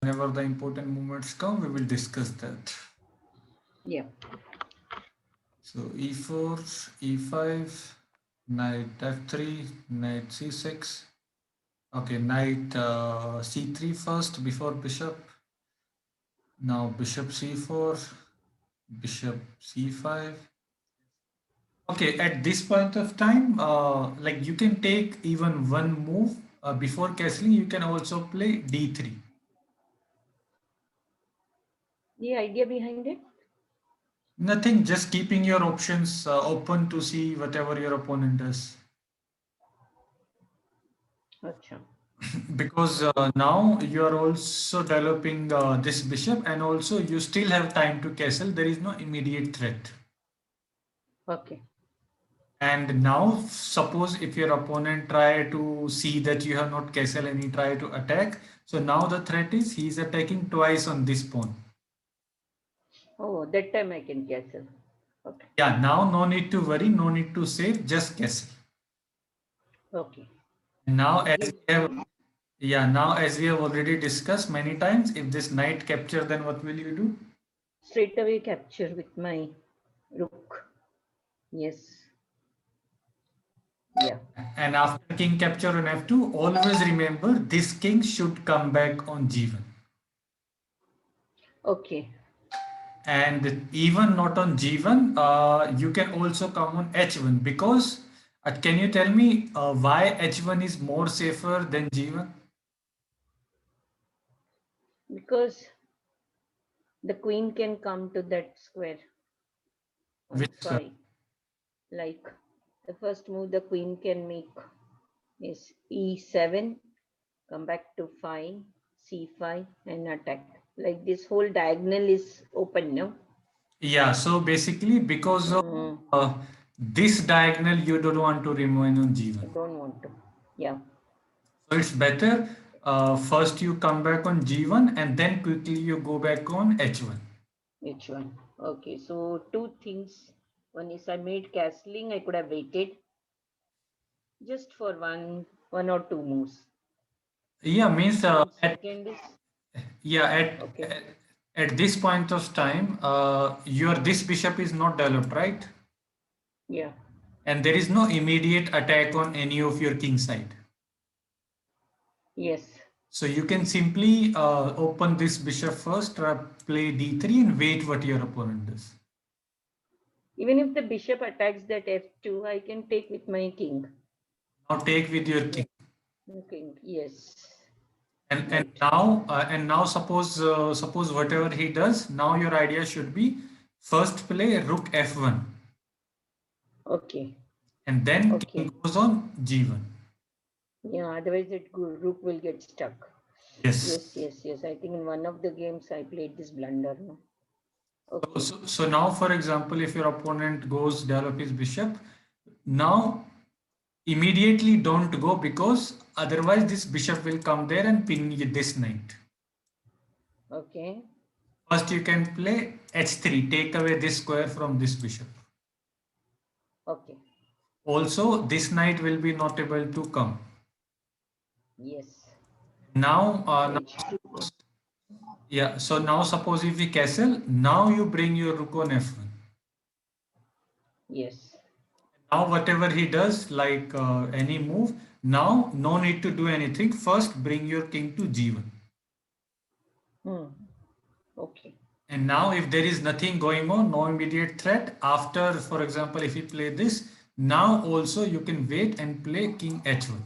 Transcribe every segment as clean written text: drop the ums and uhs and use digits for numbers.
whenever the important movements come, we will discuss that. Yeah. So e4, e5, knight f3, knight c6. Okay, knight c3 first before bishop. Now bishop c4, bishop c5. Okay, at this point of time, like you can take even one move before castling. You can also play d3. The idea behind it? Nothing, just keeping your options open to see whatever your opponent does. Acha. Because now you are also developing this bishop, and also you still have time to castle. There is no immediate threat. Okay. And now suppose if your opponent try to see that you have not castle and he try to attack. So now the threat is he is attacking twice on this pawn. Oh, that time I can cancel. Okay. Yeah, now no need to worry, no need to save, just castle. Okay. Now It as gives we have, time. yeah, now as we have already discussed many times, if this knight capture, then what will you do? Straight away capture with my rook. Yes. Yeah. And after king capture on f2, always remember this king should come back on g1. Okay. And even not on g1, you can also come on h1 because can you tell me why h1 is more safer than g1? Because the queen can come to that square on Which 5. Like the first move the queen can make is e7, come back to 5, c5, and attack. Like this whole diagonal is open now. yeah, so basically because of Mm, this diagonal you don't want to remain on I g1. don't want to. Yeah. So it's better first you come back on g1 and then quickly you go back on h1. H1. Okay, so two things. One is I made castling, I could have waited just for one or two moves. Yeah, means And second is yeah, okay. at this point of time, your this bishop is not developed, right? Yeah. And there is no immediate attack on any of your king side. Yes. So you can simply open this bishop first, play d3 and wait what your opponent does. Even if the bishop attacks that f2, I can take with my king. Now take with your king. Yeah. King. Yes. And Right. now suppose whatever he does, now your idea should be first play rook f1 Okay. and then king Okay. goes on g1. Yeah. Otherwise, that rook will get stuck. Yes. Yes. Yes. Yes. I think in one of the games I played this blunder. No? Okay. So now, for example, if your opponent goes develop his bishop, now immediately don't go because otherwise this bishop will come there and pin you this knight. Okay. First, you can play h3, take away this square from this bishop. Okay. Also, this knight will be not able to come. Yes. Now, H2. yeah. So now, suppose if we castle, now you bring your rook on f1. Yes. Now, whatever he does, like any move, now no need to do anything. First, bring your king to g1. Hmm. Okay. And now if there is nothing going on, no immediate threat, after, for example, if you play this, now also you can wait and play king h1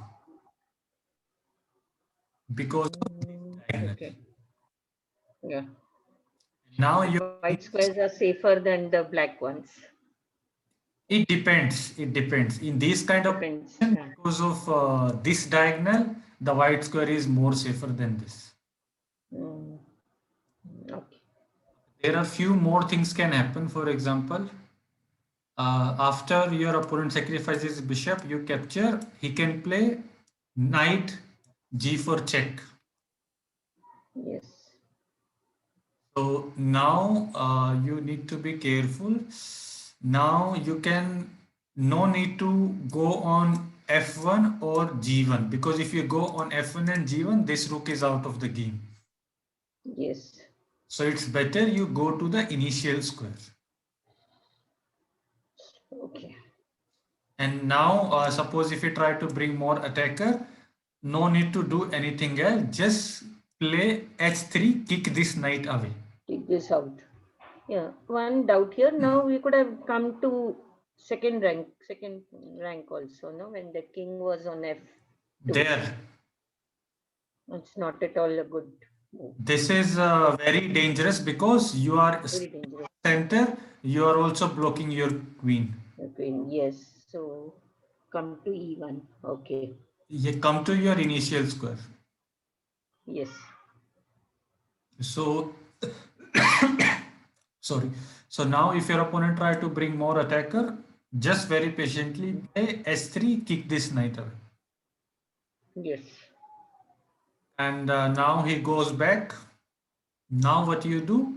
because of this diagonal. Okay. Yeah. Now you White squares are safer than the black ones. it depends. It depends. In this kind of Depends. position, Yeah. because of this diagonal, the white square is more safer than this. Mm. Okay. There are few more things can happen. For example, after your opponent sacrifices bishop, you capture, he can play knight g4 check. Yes. So now you need to be careful. Now you can no need to go on f1 or g1 because if you go on f1 and g1, this rook is out of the game. Yes. So it's better you go to the initial square. Okay. And now suppose if you try to bring more attacker, no need to do anything else. Just play h3, kick this knight away. Take this out. Yeah. One doubt here. Now we could have come to second rank also, no? When the king was on f2. There. It's not at all a good move. This is very dangerous because you are Very dangerous. center, you are also blocking your queen. The queen, yes. So come to e1. Okay. You come to your initial square. Yes. So, sorry. So now if your opponent try to bring more attacker, just very patiently play s3, kick this knight away. Yes. And now he goes back. Now what you do?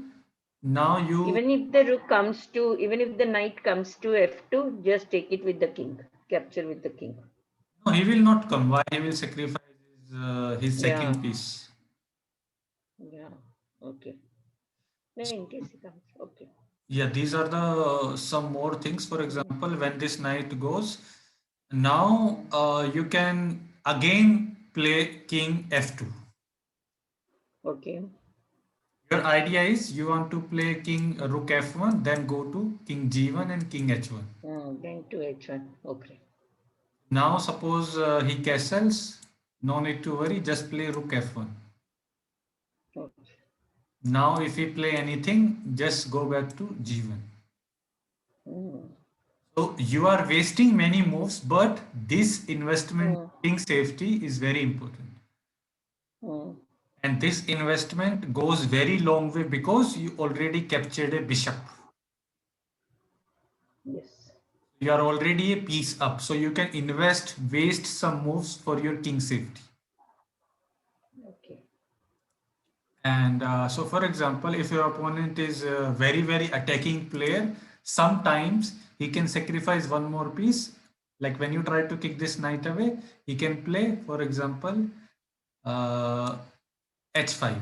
Now you... Even if the rook comes to, even if the knight comes to f2, just take it with the king. Capture with the king. No, he will not come. Why? He will sacrifice his second Yeah. piece. Yeah. Okay. No, in case he comes. Okay. Yeah, these are the some more things. For example, when this knight goes, now you can again play king f2. Okay. Your idea is you want to play king rook f1, then go to king g1 and king h1. Then to h1. Okay. Now suppose he castles, no need to worry, just play rook f1. Okay. Now if he play anything, just go back to g1. So you are wasting many moves, but this investment in safety is very important. And this investment goes very long way because you already captured a bishop. Yes. You are already a piece up, so you can waste some moves for your king safety. Okay. And so for example, if your opponent is a very attacking player, sometimes he can sacrifice one more piece. Like when you try to kick this knight away, he can play, for example, h5.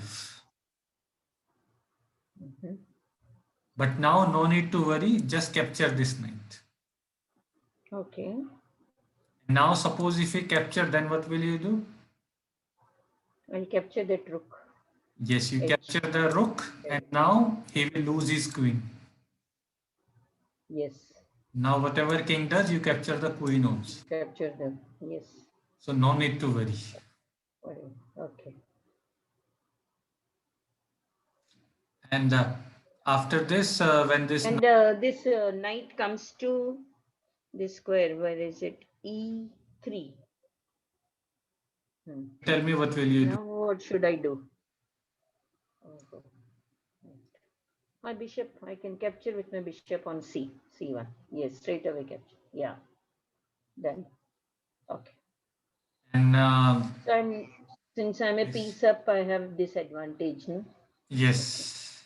But now no need to worry, just capture this knight. Okay. Now suppose if he capture, then what will you do? I'll capture that rook. Yes, you capture the rook, and now he will lose his queen. Yes. Now whatever king does, you capture the queen also. Capture them. Yes. So no need to worry. Okay. And after this, when this... And this knight comes to this square, where is it? E3. Tell me what will you do? Now what should I do? My bishop, I can capture with my bishop on C1. Yes, straight away capture. Yeah. Done. Okay. And So since I'm a piece up, I have this advantage, no? yes.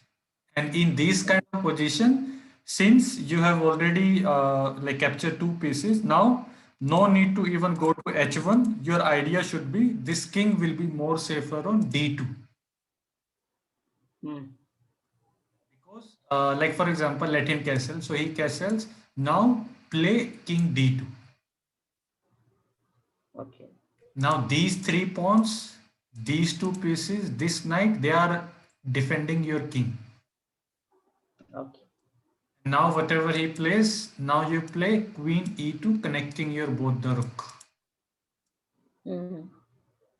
And in this kind of position, since you have already like captured two pieces, now no need to even go to h1. Your idea should be this king will be more safer on d2. Because like for example, let him castle. So he castles. Now play king d2. Okay. Now these three pawns, these two pieces, this knight, they are defending your king. Okay. Now whatever he plays, now you play queen e2, connecting your both the rook.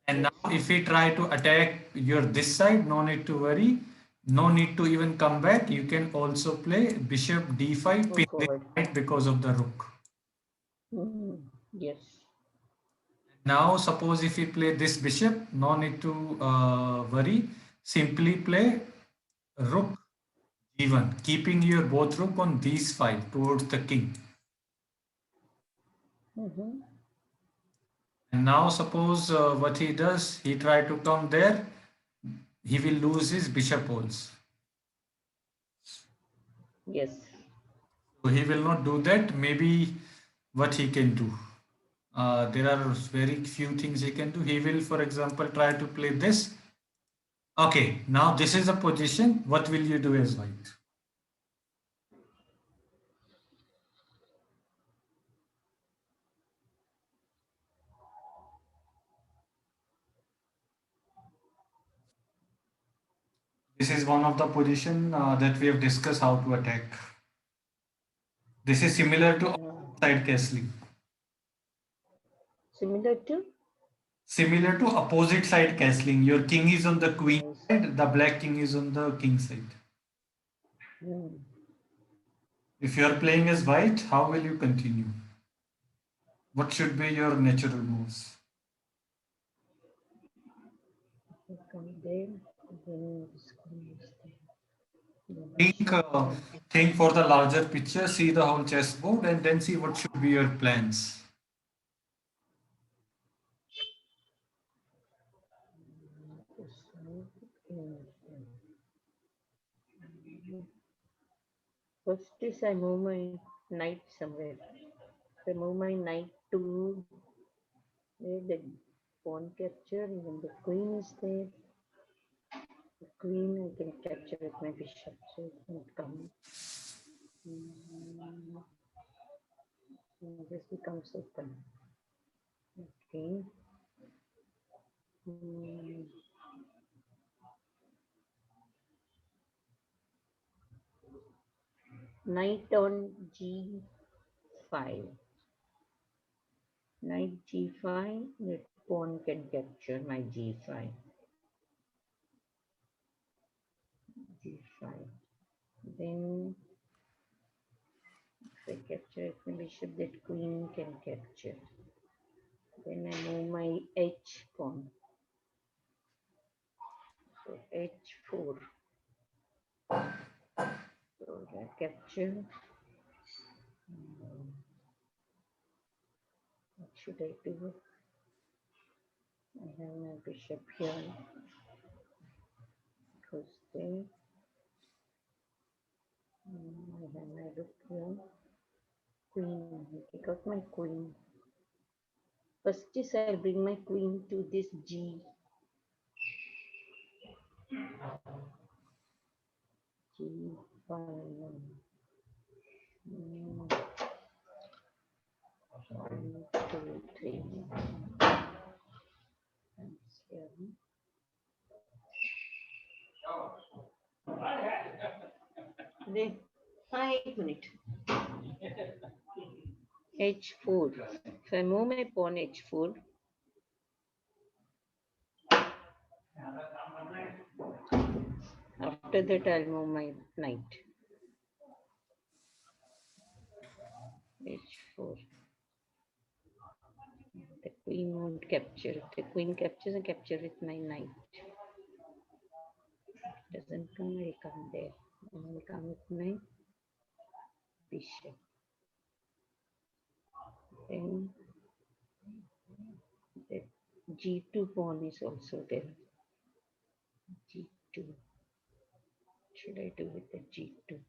And now if he try to attack your this side, no need to worry. No need to even come back. You can also play bishop d5, pin this knight because of the rook. Yes. Now suppose if we play this bishop, no need to worry. Simply play rook g1, keeping your both rook on these five towards the king. And now suppose what he does, he try to come there, he will lose his bishop also. Yes. So he will not do that. Maybe what he can do. There are very few things he can do. He will, for example, try to play this. Okay, now this is the position. What will you do as white? This is one of the position that we have discussed how to attack. This is similar to side castling. Similar to? Similar to opposite side castling. Your king is on the queen side, the black king is on the king side. Hmm. If you are playing as white, how will you continue? What should be your natural moves? Come there, then this queen is there. Think, think for the larger picture, see the whole chessboard, and then see what should be your plans. First is I move my knight somewhere. I move my knight to where the pawn capture, and when the queen is there, the queen I can capture with my bishop, so it won't come. This becomes open. Okay. Knight on g5. Knight g5, that pawn can capture my g5. g5. Then if I capture my bishop, that queen can capture. Then I move my h pawn. So h4. So I capture. What should I do? I have my bishop here. Goes there. I have my rook here. Queen. I take out my queen. First is I'll bring my queen to this G. G5. 1, 2, 3. Then, 1 minute. h4. If I move my pawn h4, after that I'll move my knight. h4. The queen won't capture. If the queen captures, I capture with my knight. Doesn't come, I come there. I will come with my bishop. Then the g2 pawn is also there. g2. What should I do with the g2?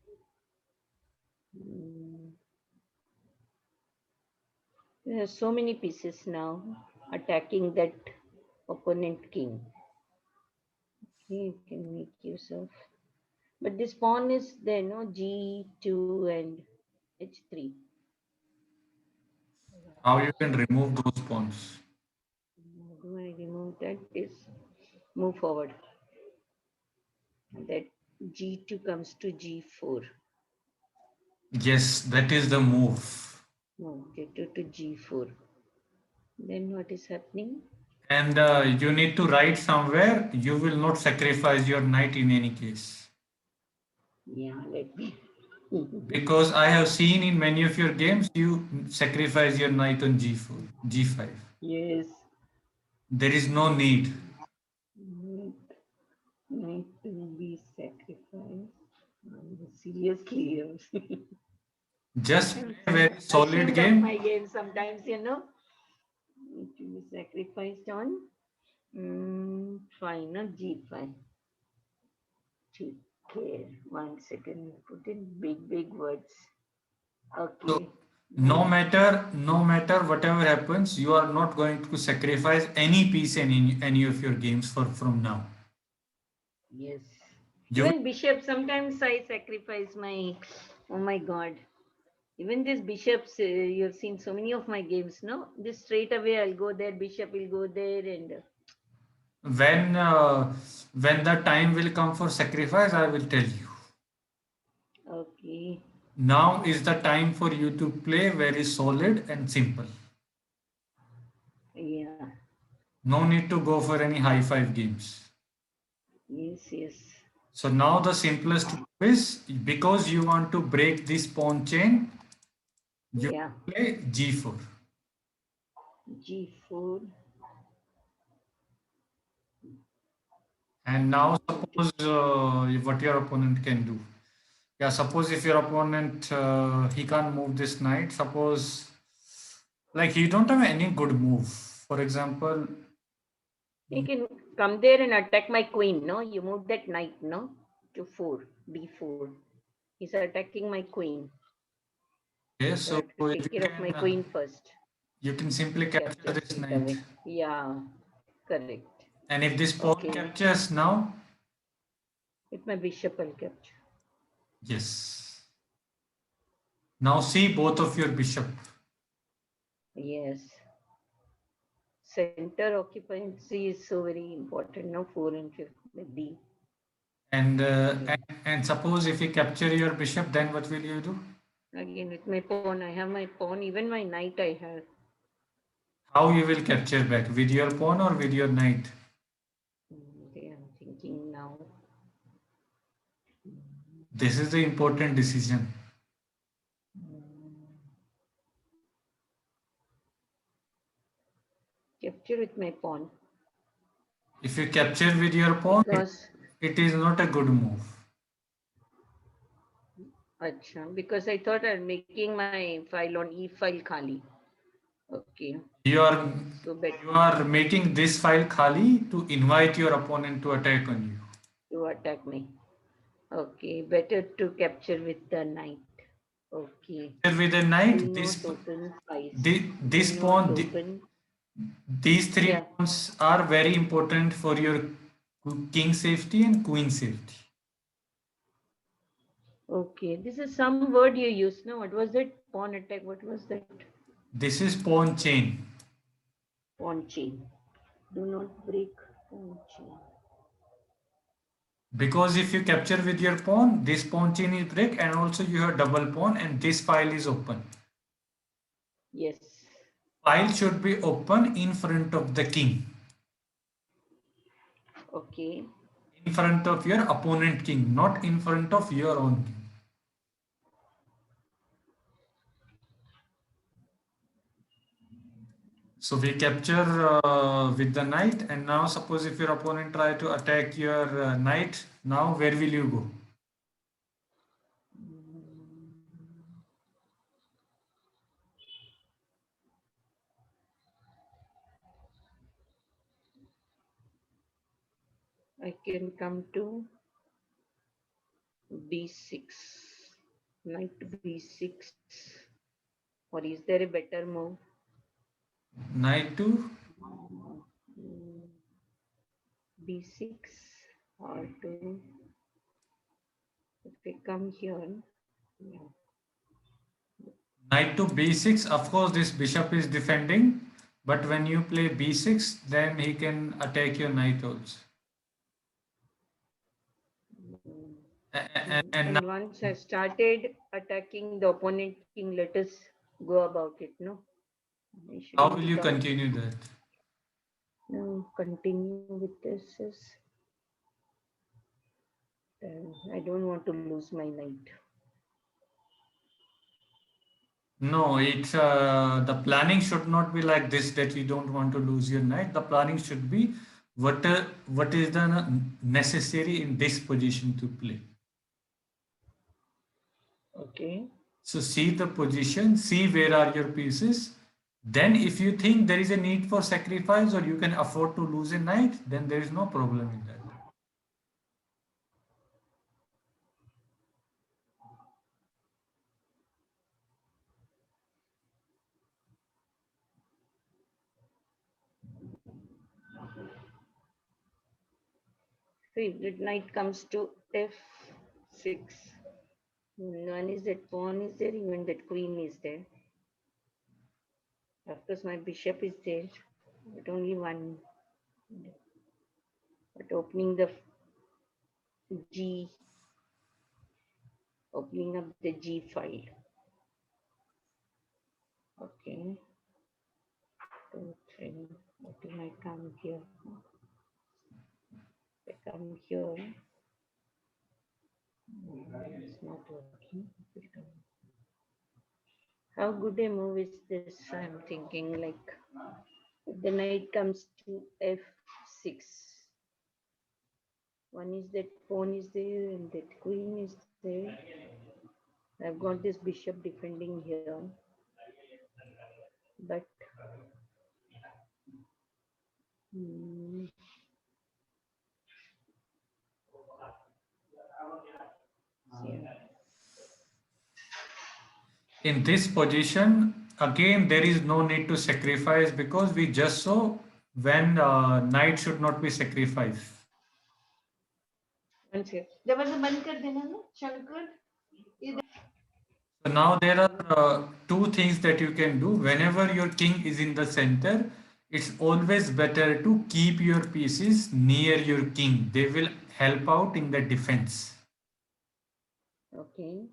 There are so many pieces now attacking that opponent king. Okay, you can make use of. But this pawn is there, no? g2 and h3. How you can remove those pawns? How do I remove that? Is move forward. That g2 comes to g4. Yes, that is the move. No, g2 to g4. Then what is happening? And you need to write somewhere, you will not sacrifice your knight in any case. Yeah, let me. Because I have seen in many of your games, you sacrifice your knight on g4, g5. Yes. There is no need. Knight to be sacrificed. Seriously. Just play a very solid Ashamed game. of my game sometimes, you know. Need to be sacrificed on. Fine, not g5. Okay, 1 second. Put in big words. Okay. So no matter whatever happens, you are not going to sacrifice any piece in any of your games from now. Yes. You will Even bishop, sometimes I sacrifice my, oh my God. Even these bishops, you've seen so many of my games, no? This straight away I'll go there, bishop will go there, and when uh, when the time will come for sacrifice, I will tell you. okay. Now is the time for you to play very solid and simple. Yeah. No need to go for any high five games. Yes, yes. So now the simplest is, because you want to break this pawn chain, you Yeah. play g4. G4. And now G4. suppose what your opponent can do. Yeah, suppose if your opponent he can't move this knight. Suppose like he don't have any good move. For example, He can come there and attack my queen, no? You move that knight, no? To 4, d4. He's attacking my queen. okay, So I so have to if take you care of my can queen first. you can simply capture Capture this straight knight. away. Yeah, correct. And if this pawn Okay. captures now, With my bishop, I'll capture. yes. Now see both of your bishop. Yes. Center occupancy is so very important, no? 4 and 5 with D. And, Okay. and suppose if you capture your bishop, then what will you do? Again, with my pawn, I have my pawn, even my knight I have. How you will capture back? With your pawn or with your knight? Okay, I'm thinking now. This is the important decision. Capture with my pawn. If you capture with your pawn, Because, it is not a good move. acha, because I thought I'm making my file on E file Khali. Okay. You are So better you are making this file khali to invite your opponent to attack on you. to attack me. Okay, better to capture with the knight. Okay. Capture with a Do knight, not open files. Do this not pawn, open. these three Yeah. pawns are very important for your king safety and queen safety. Okay. This is some word you used. No, what was that? Pawn attack. What was that? This is pawn chain. Pawn chain. Do not break pawn chain. Because if you capture with your pawn, this pawn chain is break, and also you have double pawn, and this file is open. Yes. File should be open in front of the king, Okay. in front of your opponent king, not in front of your own king. So we capture with the knight, and now suppose if your opponent try to attack your knight, now where will you go? I can come to b6. Knight b6. Or is there a better move? Knight to Mm, b6 or to, if I come here, yeah. knight to b6. Of course, this bishop is defending, but when you play b6, then he can attack your knight also. And now And once I started attacking the opponent king, let us go about it, no? I how shouldn't will be you thought. continue that? No, continue with this is, I don't want to lose my knight. No, it's the planning should not be like this that you don't want to lose your knight. The planning should be what is the necessary in this position to play. Okay. So see the position, see where are your pieces. Then if you think there is a need for sacrifice or you can afford to lose a knight, then there is no problem in that. favorite knight comes to f6. One is that pawn is there, even that queen is there. Of course, my bishop is there, but only one. But G, opening up the G file. Okay, 2, 3. What if I come here? I come here. It's not working. How good a move is this? I'm thinking like if the knight comes to f6. One is that pawn is there and that queen is there. I've got this bishop defending here, but mm, yeah. In this position, again, there is no need to sacrifice because we just saw when knight should not be sacrificed. दरवाजा बंद कर देना ना Shankar. So now there are two things that you can do. Whenever your king is in the center, it's always better to keep your pieces near your king. They will help out in the defense. Okay.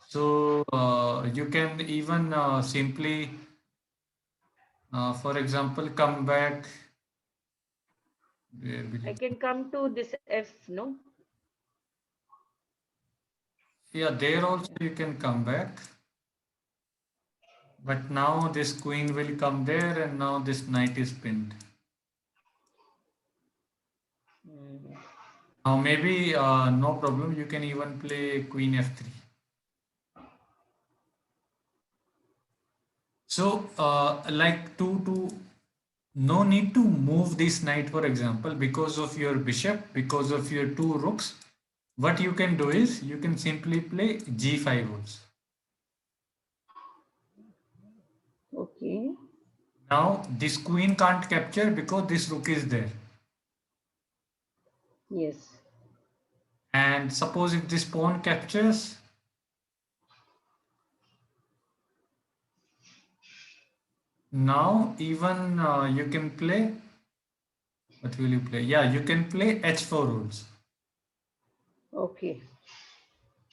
So you can even simply, for example, come back. I can come to this F, no? Yeah, there also you can come back. But now this queen will come there and now this knight is pinned. Mm. Now maybe no problem. You can even play queen f3. So like to no need to move this knight, for example, because of your bishop, because of your two rooks. What you can do is you can simply play g5 also. Okay. Now this queen can't capture because this rook is there. Yes. And suppose if this pawn captures, now even you can play, what will you play? Yeah, you can play h4 also. Okay.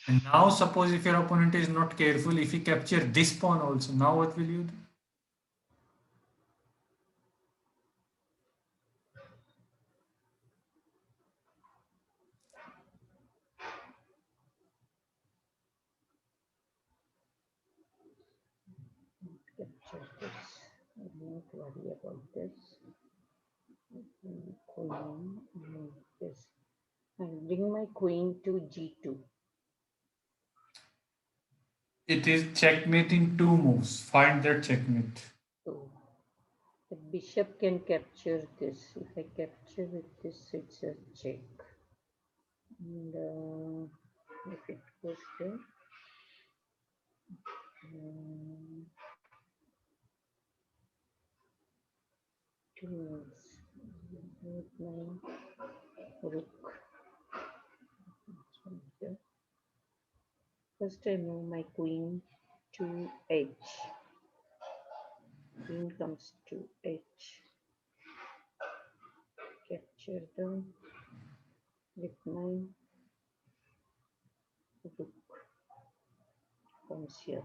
And now suppose if your opponent is not careful, if he capture this pawn also, now what will you do? Capture this. I'm not worry about this. Queen. This. And bring my queen to g2. It is checkmate in two moves. Find that checkmate. So the bishop can capture this. If I capture with this, it's a check. And if it goes there, um, two moves. With my rook. Here. First, I move my queen to h. Queen comes to h. Capture them with my rook. Comes here.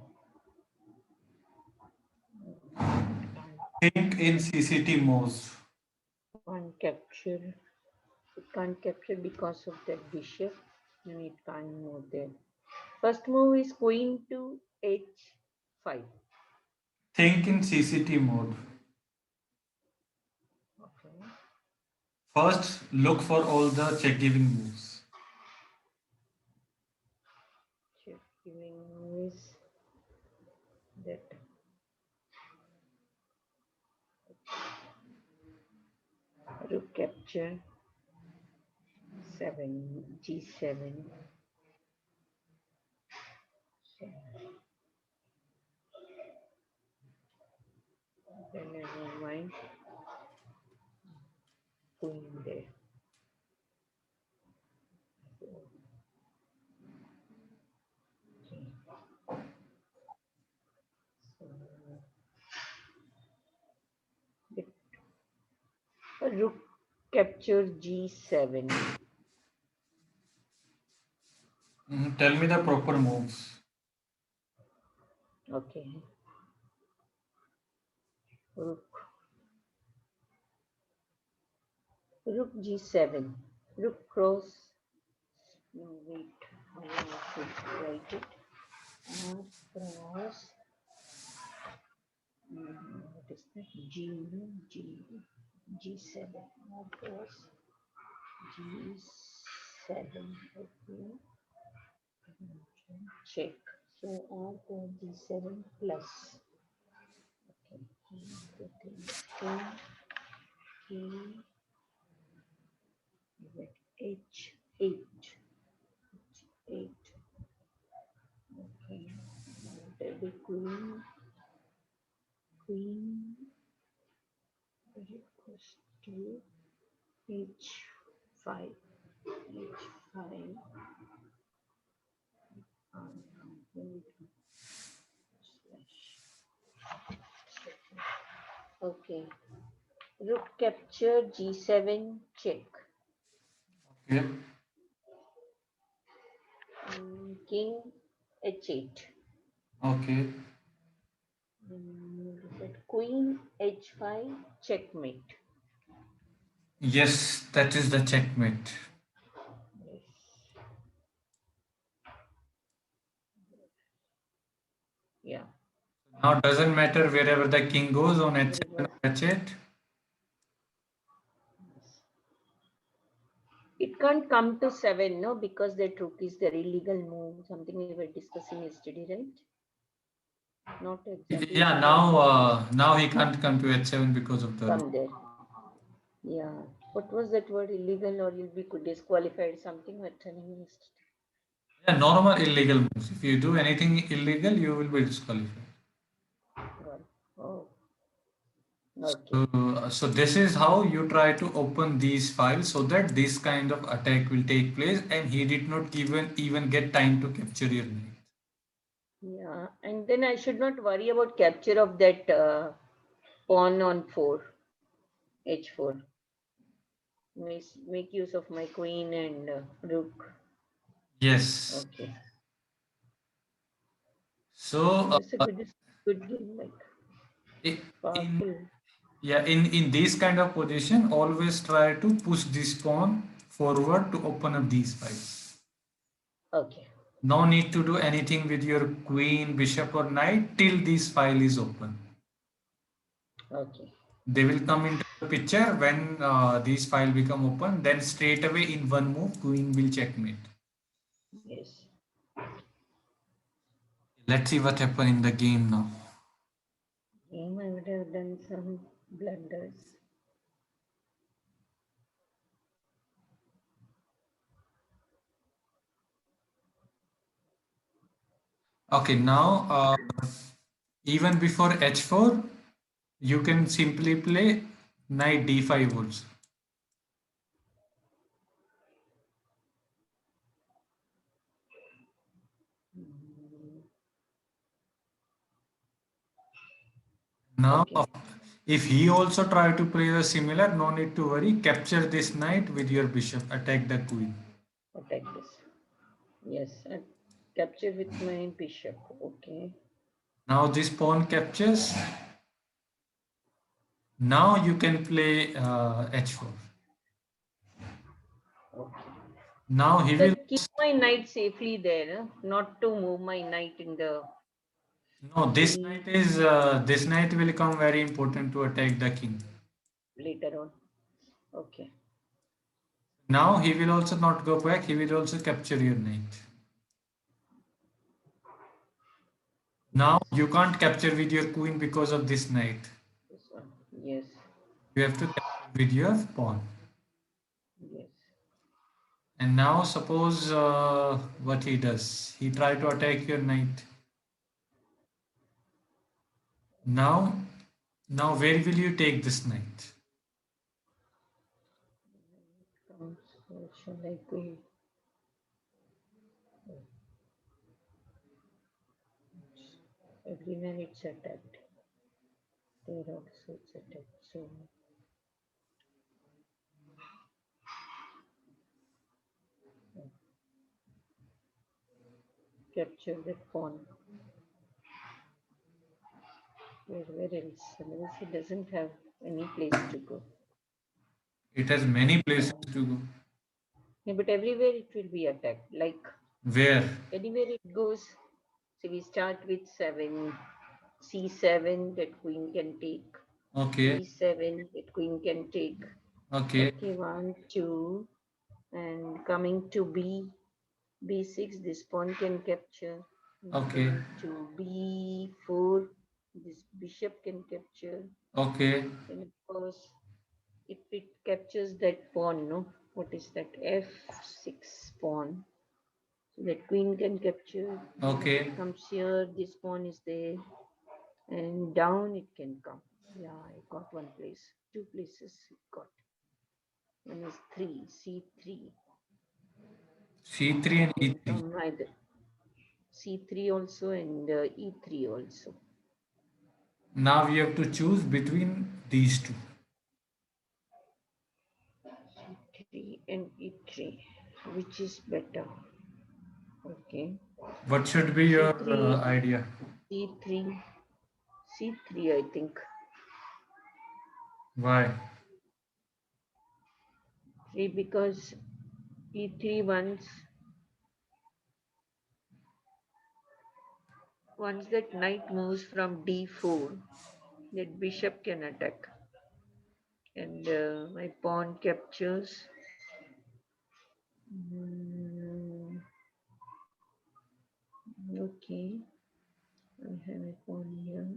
Think in CCT moves. Can't capture. It can't capture because of that bishop, and it can't move there. First move is queen to h5. Think in CCT mode. Okay. First, look for all the check giving moves. Check giving move is that rook capture 7 g7. Then I move my queen there. capture G7. Tell me the proper moves. Okay. Rook G7. Rook cross. No, wait. I should write it. Cross. What is that? G7. Cross G7. Okay. Check. So R for G7 plus. Okay. H8. H8. Okay. Double queen. Queen. Equals to H5. H5. Okay. Rook capture G7 check. Okay. King H8. Okay. Queen H5 checkmate. Yes, that is the checkmate. Yeah. Now doesn't matter wherever the king goes on h7 or h8. It can't come to 7, no, because that rook is the illegal move. Something we were discussing yesterday, right? Not exactly. Yeah, now he can't come to h7 because of the rook. Come there. Yeah. What was that word? Illegal, or you'll be disqualified? Something we're telling me yesterday. Yeah, normal illegal moves. If you do anything illegal, you will be disqualified. Oh. Okay. So this is how you try to open these files so that this kind of attack will take place, and he did not even get time to capture your knight. Yeah, and then I should not worry about capture of that pawn on 4, h4. Make use of my queen and rook. Yes. Okay. So It's a good game, like powerful. in this kind of position, always try to push this pawn forward to open up these files. Okay. No need to do anything with your queen, bishop, or knight till this file is open. Okay. They will come into the picture when these file become open. Then straight away in one move, queen will checkmate. Yes. Let's see what happened in the game now. Game I would have done some blunders. Okay, now even before h4, you can simply play knight d5 also. Now, Okay. if he also try to play the similar, no need to worry. Capture this knight with your bishop. Attack the queen. Attack this. Yes. I capture with my bishop. Okay. Now this pawn captures. Now you can play h4. Okay. Now he will. That keep my knight safely there, not to move my knight in the. No, this knight will come very important to attack the king. Later on. Okay. Now he will also not go back. He will also capture your knight. Now you can't capture with your queen because of this knight. This one. Yes. You have to capture with your pawn. Yes. And now suppose what he does. He try to attack your knight. Now, where will you take this knight? So shall I go? Everywhere it's attacked. There also it's attacked. So capture that pawn. Where else? Otherwise, it doesn't have any place to go. It has many places to go. Yeah, but everywhere it will be attacked. Like Where? anywhere it goes. So we start with 7, c7 that queen can take, Okay. e7 that queen can take. Okay. Okay, 1, 2, and coming to b6, this pawn can capture. And Okay. coming to b4, this bishop can capture. Okay. And of course, if it captures that pawn, no, what is that? f6 pawn. So that queen can capture. And if Okay. it comes here, this pawn is there, and down it can come. Yeah, I got one place, 2 places it got. One is 3, c3. C3 and It can E3. come either c3 also and e3 also. Now we have to choose between these two. c3 and e3, which is better? Okay, What should be your c3, idea? c3, c3, I think. Why? 3 because e3 once that knight moves from d4, that bishop can attack, and my pawn captures. Okay, I have a pawn here.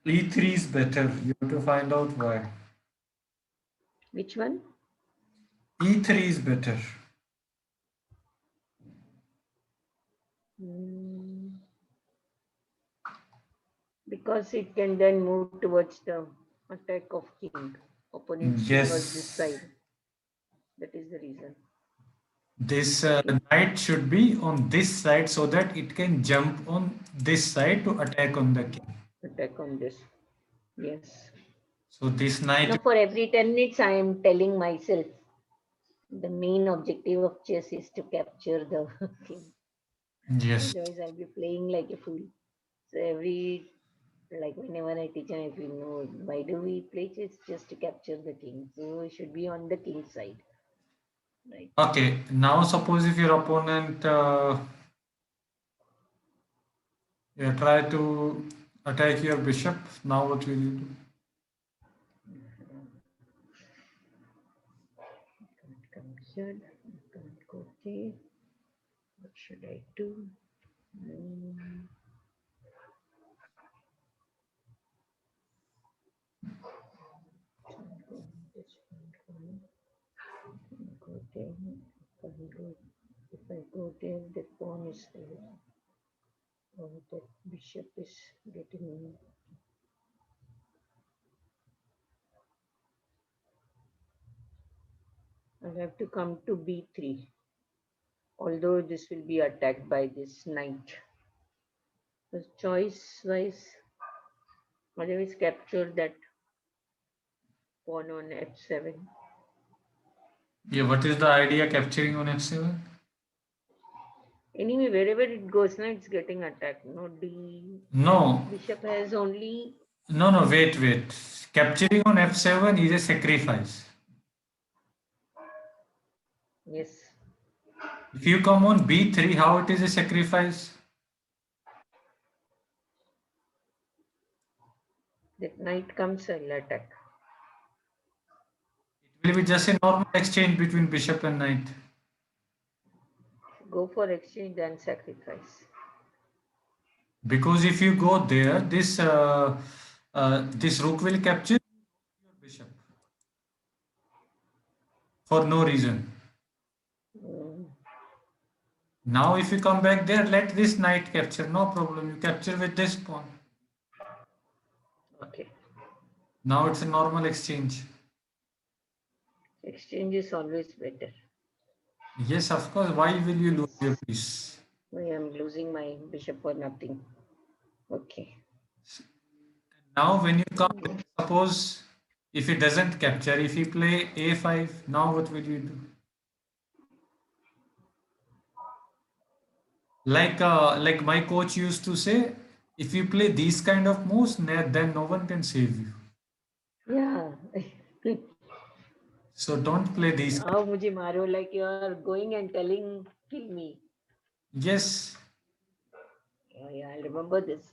E3 is better. You have to find out why. Which one? E3 is better. Because it can then move towards the attack of king. Opponent's king was this Yes. side. That is the reason. This Okay. knight should be on this side so that it can jump on this side to attack on the king. Attack on this. Yes. So this Now, knight. for every 10 minutes, I am telling myself the main objective of chess is to capture the king. Yes. Otherwise, I'll be playing like a fool. So like whenever I teach, I feel, no, why do we play chess? Just to capture the king. So we should be on the king side, right? Okay. Now suppose if your opponent try to attack your bishop. Now what will you do? Can't come here. Can't go there. What should I do? Mm, can't go this one. Can't go there. Can't go. If I go there, the pawn is there. Or that bishop is getting. I'll have to come to b3. Although this will be attacked by this knight. The choice wise, otherwise capture that pawn on f7. Yeah. What is the idea capturing on f7? Anyway, wherever it goes now, it's getting attacked. No, d No. bishop has only. No. No. Wait. Wait. Capturing on f7 is a sacrifice. Yes. If you come on b3, how it is a sacrifice? That knight comes, I'll attack. It will be just a normal exchange between bishop and knight. Go for exchange, then sacrifice. Because if you go there, this rook will capture your bishop for no reason. Mm, Now if you come back there, let this knight capture, no problem. You capture with this pawn. okay. Now it's a normal exchange. Exchange is always better. Yes, of course. Why will you lose your piece? I am losing my bishop for nothing. Okay. Now when you come, suppose if he doesn't capture, if he play a5, now what will you do? Like my coach used to say, if you play these kind of moves, then no one can save you. Yeah. So don't play these. Now mujhe maro, like you are going and telling, kill me. Yes. Yeah, I remember this.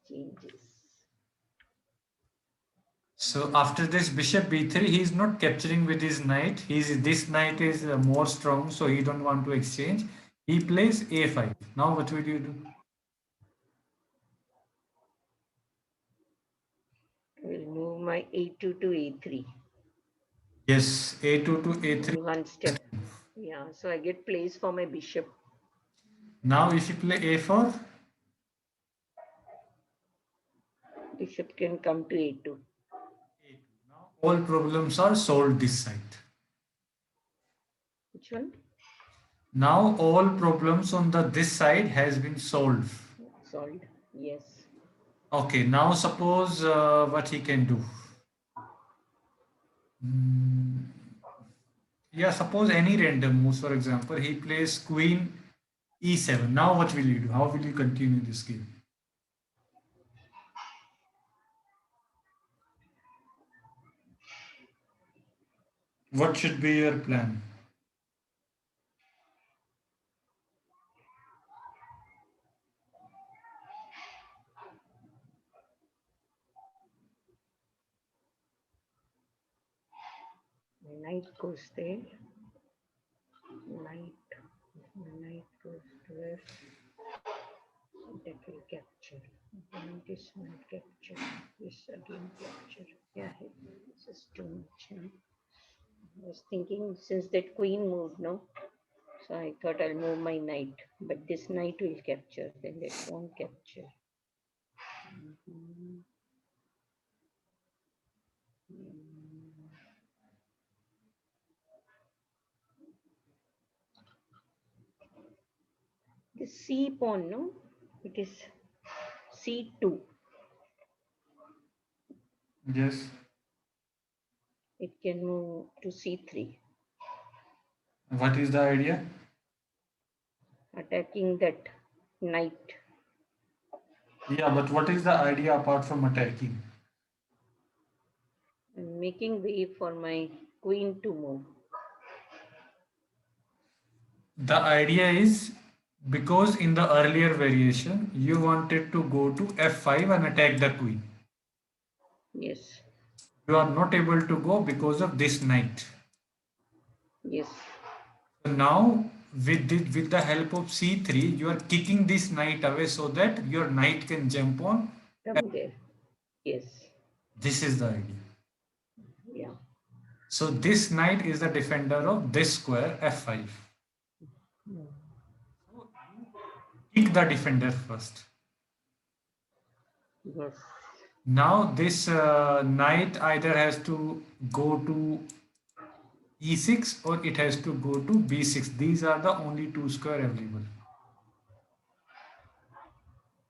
Changes. So after this bishop b3, he is not capturing with his knight. This knight is more strong, so he don't want to exchange. He plays a5. Now what will you do? I will move my a2 to a3. Yes, a2 to a3. Only one step. Yeah, so I get place for my bishop. Now if you play a4, Bishop can come to a2. now all problems are solved this side. Which one? Now all problems on this side has been solved. Solved. Yes. Okay, now suppose what he can do. Hmm, yeah, suppose any random moves, for example, he plays queen e7. Now what will you do? How will you continue this game? What should be your plan? My knight goes there. Knight. My knight goes there. That will capture. This might capture. This again capture. Yeah, this is too much. Huh? I was thinking since that queen moved, no? So I thought I'll move my knight. But this knight will capture. Then that won't capture. Mhm. The C pawn, no? It is C2. Yes. It can move to C3, What is the idea? attacking that knight. Yeah, but what is the idea apart from attacking? And making way for my queen to move. The idea is because in the earlier variation you wanted to go to f5 and attack the queen. Yes. You are not able to go because of this knight. Yes. So now with the help of c3 you are kicking this knight away so that your knight can jump on. Come there. Yes. This is the idea. Yeah. So this knight is the defender of this square f5. Mm. So you kick the defender first. Yes. Now this knight either has to go to e6 or it has to go to b6. These are the only two square available.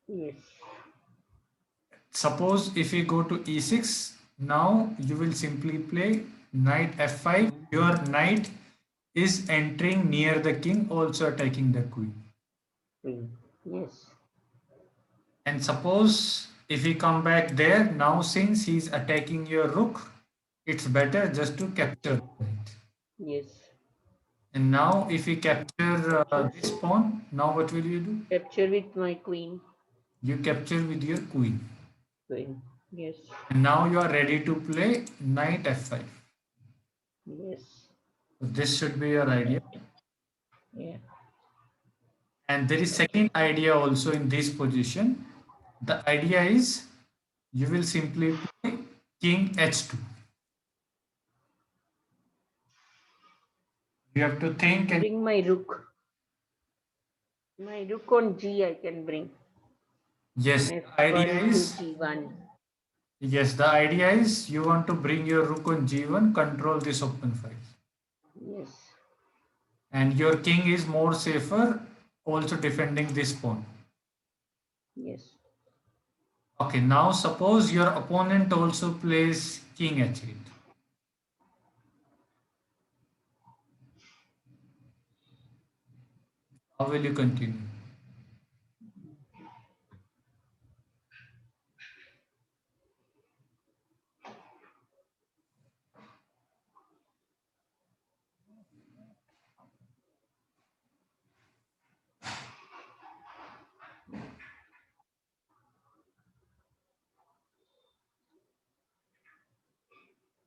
Yes. Suppose if we go to e6, now you will simply play knight f5. Your knight is entering near the king, also attacking the queen. Queen. Yes. And suppose if we come back there, now since he's attacking your rook, it's better just to capture it. Yes. And now if we capture Capture. this pawn, now what will you do? Capture with my queen. You capture with your queen. Queen. Yes. And now you are ready to play knight f5. Yes. So this should be your idea. Yeah. And there is second idea also in this position. The idea is you will simply play king h2. You have to think and Bring my rook. My rook on G I can bring. yes, the idea F1 to is G1. yes, the idea is you want to bring your rook on g1, control this open file. Yes. And your king is more safer, also defending this pawn. Yes. Okay, now suppose your opponent also plays king h8. How will you continue?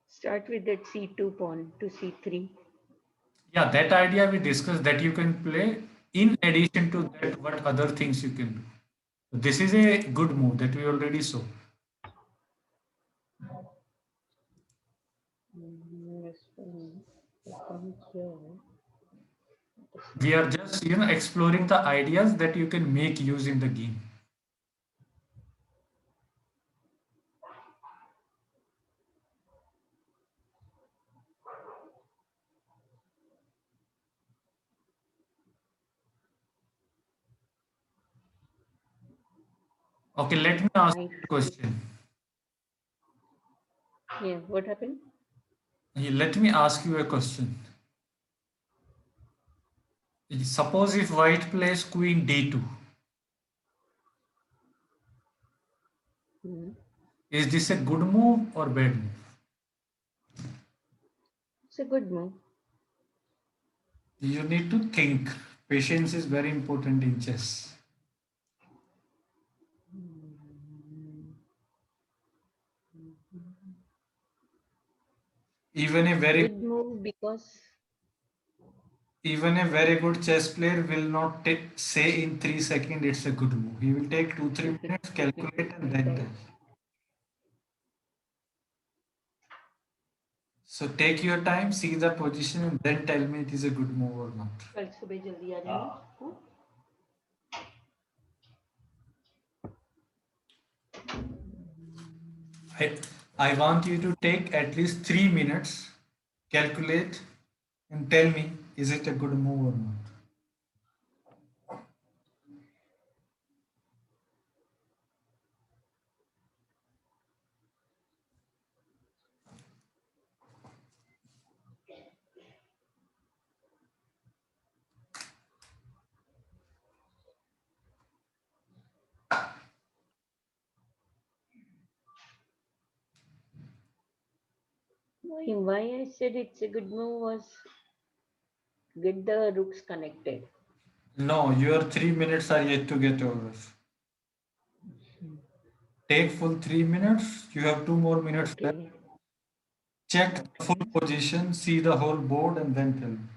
Start with that c2 pawn to c3. Yeah, that idea we discussed that you can play in addition to that what other things you can do. This is a good move that we already saw. Yes, come here. We are just exploring the ideas that you can make use in the game. Okay, let me ask Knight. you a question. Yeah, what happened? Let me ask you a question. Suppose if white plays queen d2, Hmm. is this a good move or bad move? It's a good move. You need to think. Patience is very important in chess. Even a very Good move because even a very good chess player will not say in 3 seconds it's a good move. He will take 2 3 minutes, calculate, and then tell. right. So take your time, see the position, and then tell me it is a good move or not. कल सुबह जल्दी आ जाना हाँ? I, I want you to take at least 3 minutes, calculate, and tell me is it a good move or not. Why I said it's a good move was get the rooks connected. No, your 3 minutes are yet to get over. Take full 3 minutes. You have 2 more minutes left. Okay. Check the full Okay. position, see the whole board, and then tell me.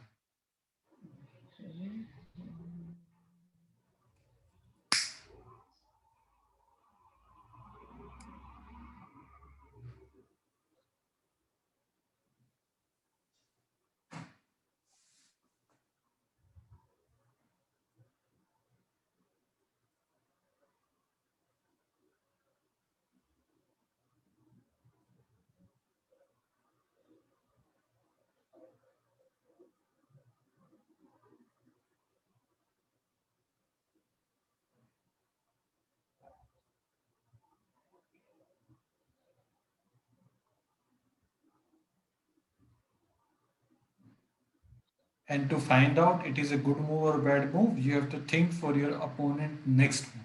And to find out it is a good move or bad move, you have to think for your opponent next move.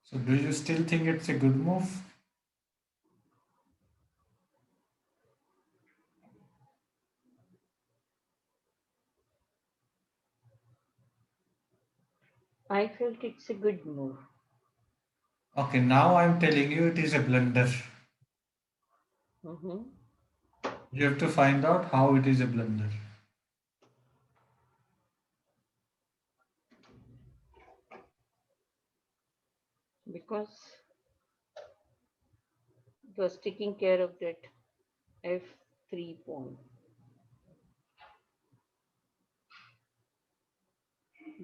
So do you still think it's a good move? I felt it's a good move. Okay, now I'm telling you it is a blunder. Hmm. You have to find out how it is a blunder. Because it was taking care of that f3 pawn.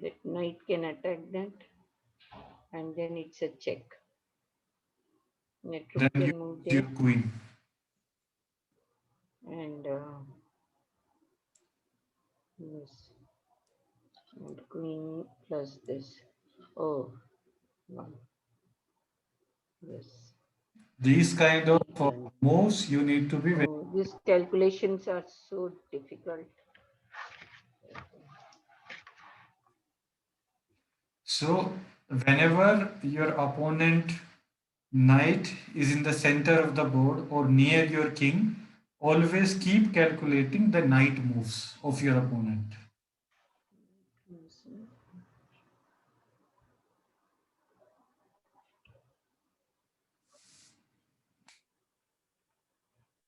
That knight can attack that, and then it's a check. That Then rook you can move use your there, queen. and yes, and queen plus this. Oh, one. Yes. These kind of Big blunder. moves you need to be very. Oh, these calculations are so difficult. So whenever your opponent knight is in the center of the board or near your king, always keep calculating the knight moves of your opponent. Yes.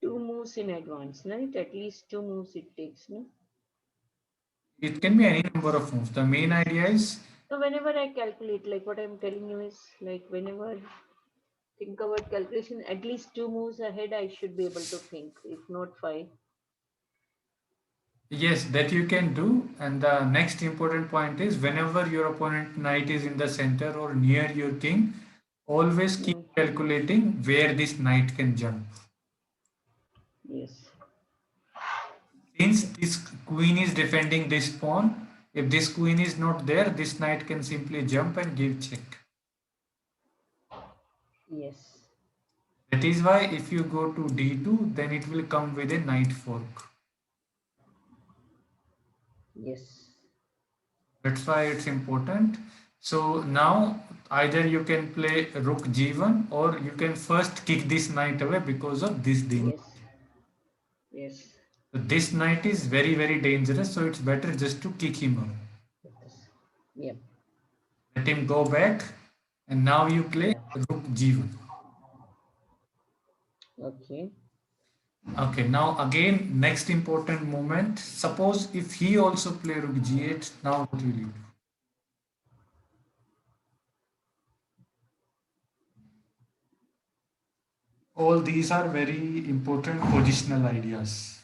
Two moves in advance, right? At least two moves it takes, no? It can be any number of moves. The main idea is So whenever I calculate, like what I'm telling you is, like whenever think about calculation, at least two moves ahead I should be able to think, if not five. yes, that you can do. And the next important point is whenever your opponent knight is in the center or near your king, always keep Mm, calculating where this knight can jump. yes. Since this queen is defending this pawn, if this queen is not there, this knight can simply jump and give check. Yes. That is why if you go to d2, then it will come with a knight fork. Yes. That's why it's important. So now either you can play rook g1 or you can first kick this knight away because of this danger. Yes. Yes. So this knight is very very dangerous, so it's better just to kick him away. Yes. Yep. Let him go back and now you play Yeah. rook g1. Okay. Okay, now again next important moment. Suppose if he also play rook g8, now what will you do? All these are very important positional ideas.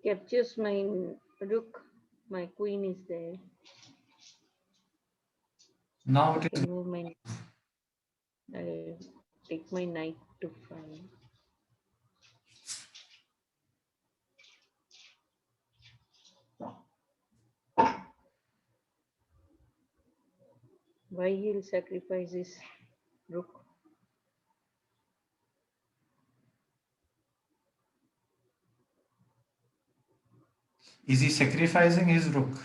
Captures my rook. My queen is there. Now I it is can move my. I'll take my knight to five. Why he'll sacrifice his rook? is he sacrificing his rook?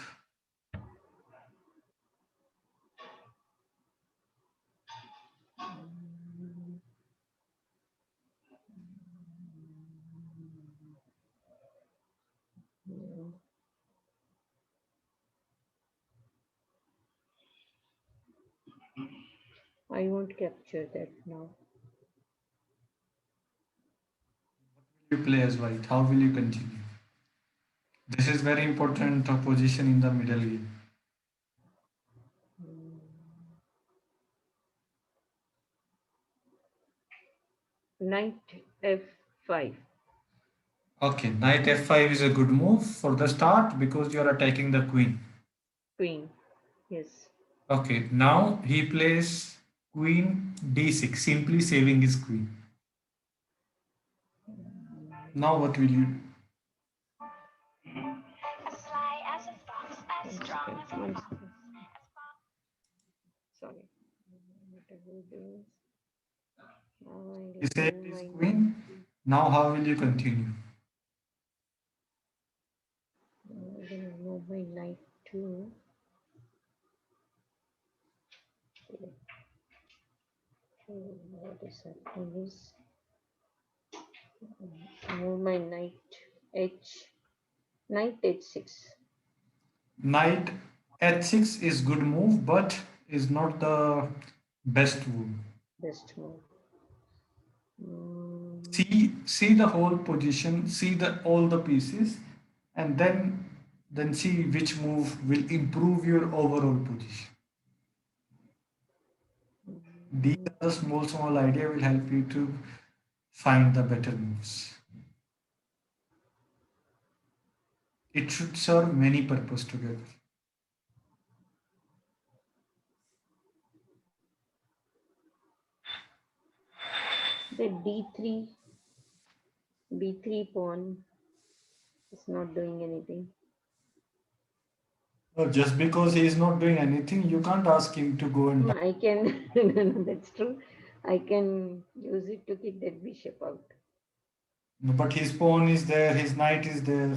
Yeah. I won't capture that now. You play as white. How will you continue? This is very important position in the middle game. Knight f5. Okay, knight f5 is a good move for the start because you are attacking the queen. Queen. Yes. Okay, now he plays queen d6, simply saving his queen. Now what will you do? As sly as a fox, as strong as a One fox. second. Sorry. What I will do is now I He saved remove his my queen. Now how will you continue? I'm gonna move my knight too. So what is happening is move my knight h6. Knight h6 is good move, but is not the best move. Best move. See the whole position, see the all the pieces, and then see which move will improve your overall position. These are the small idea will help you to find the better moves. It should serve many purpose together. The b3 pawn is not doing anything. No, just because he is not doing anything, you can't ask him to go and. No, I can. No, that's true. I can use it to kick that bishop out. No, but his pawn is there, his knight is there.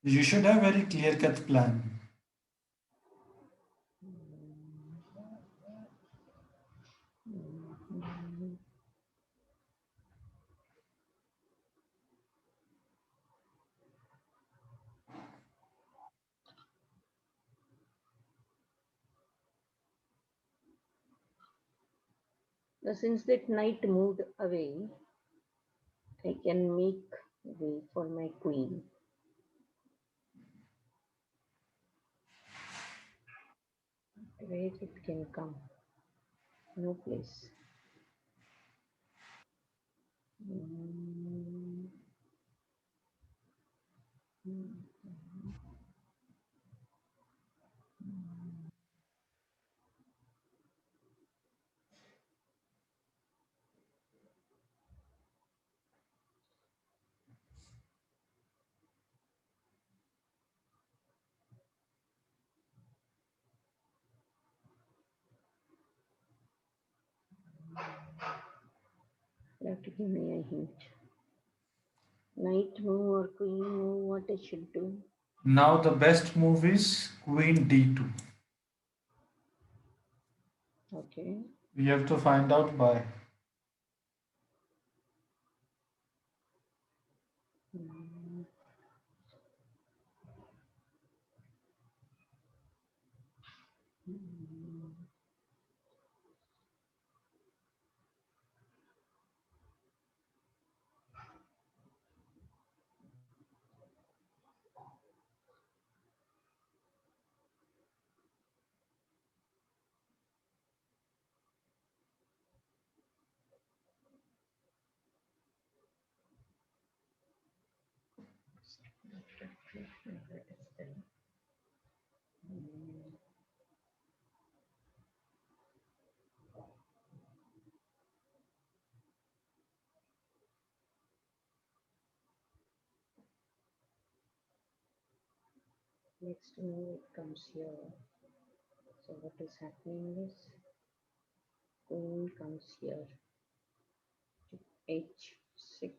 You should have very clear cut plan. Now, since that knight moved away, I can make way for my queen. Where it can come? No place. Mm, You have to give me a hint. Knight move or queen move, what I should do? Now the best move is queen d2. Okay. We have to find out by. Mm, Next move it comes here. So what is happening is queen comes here to h6,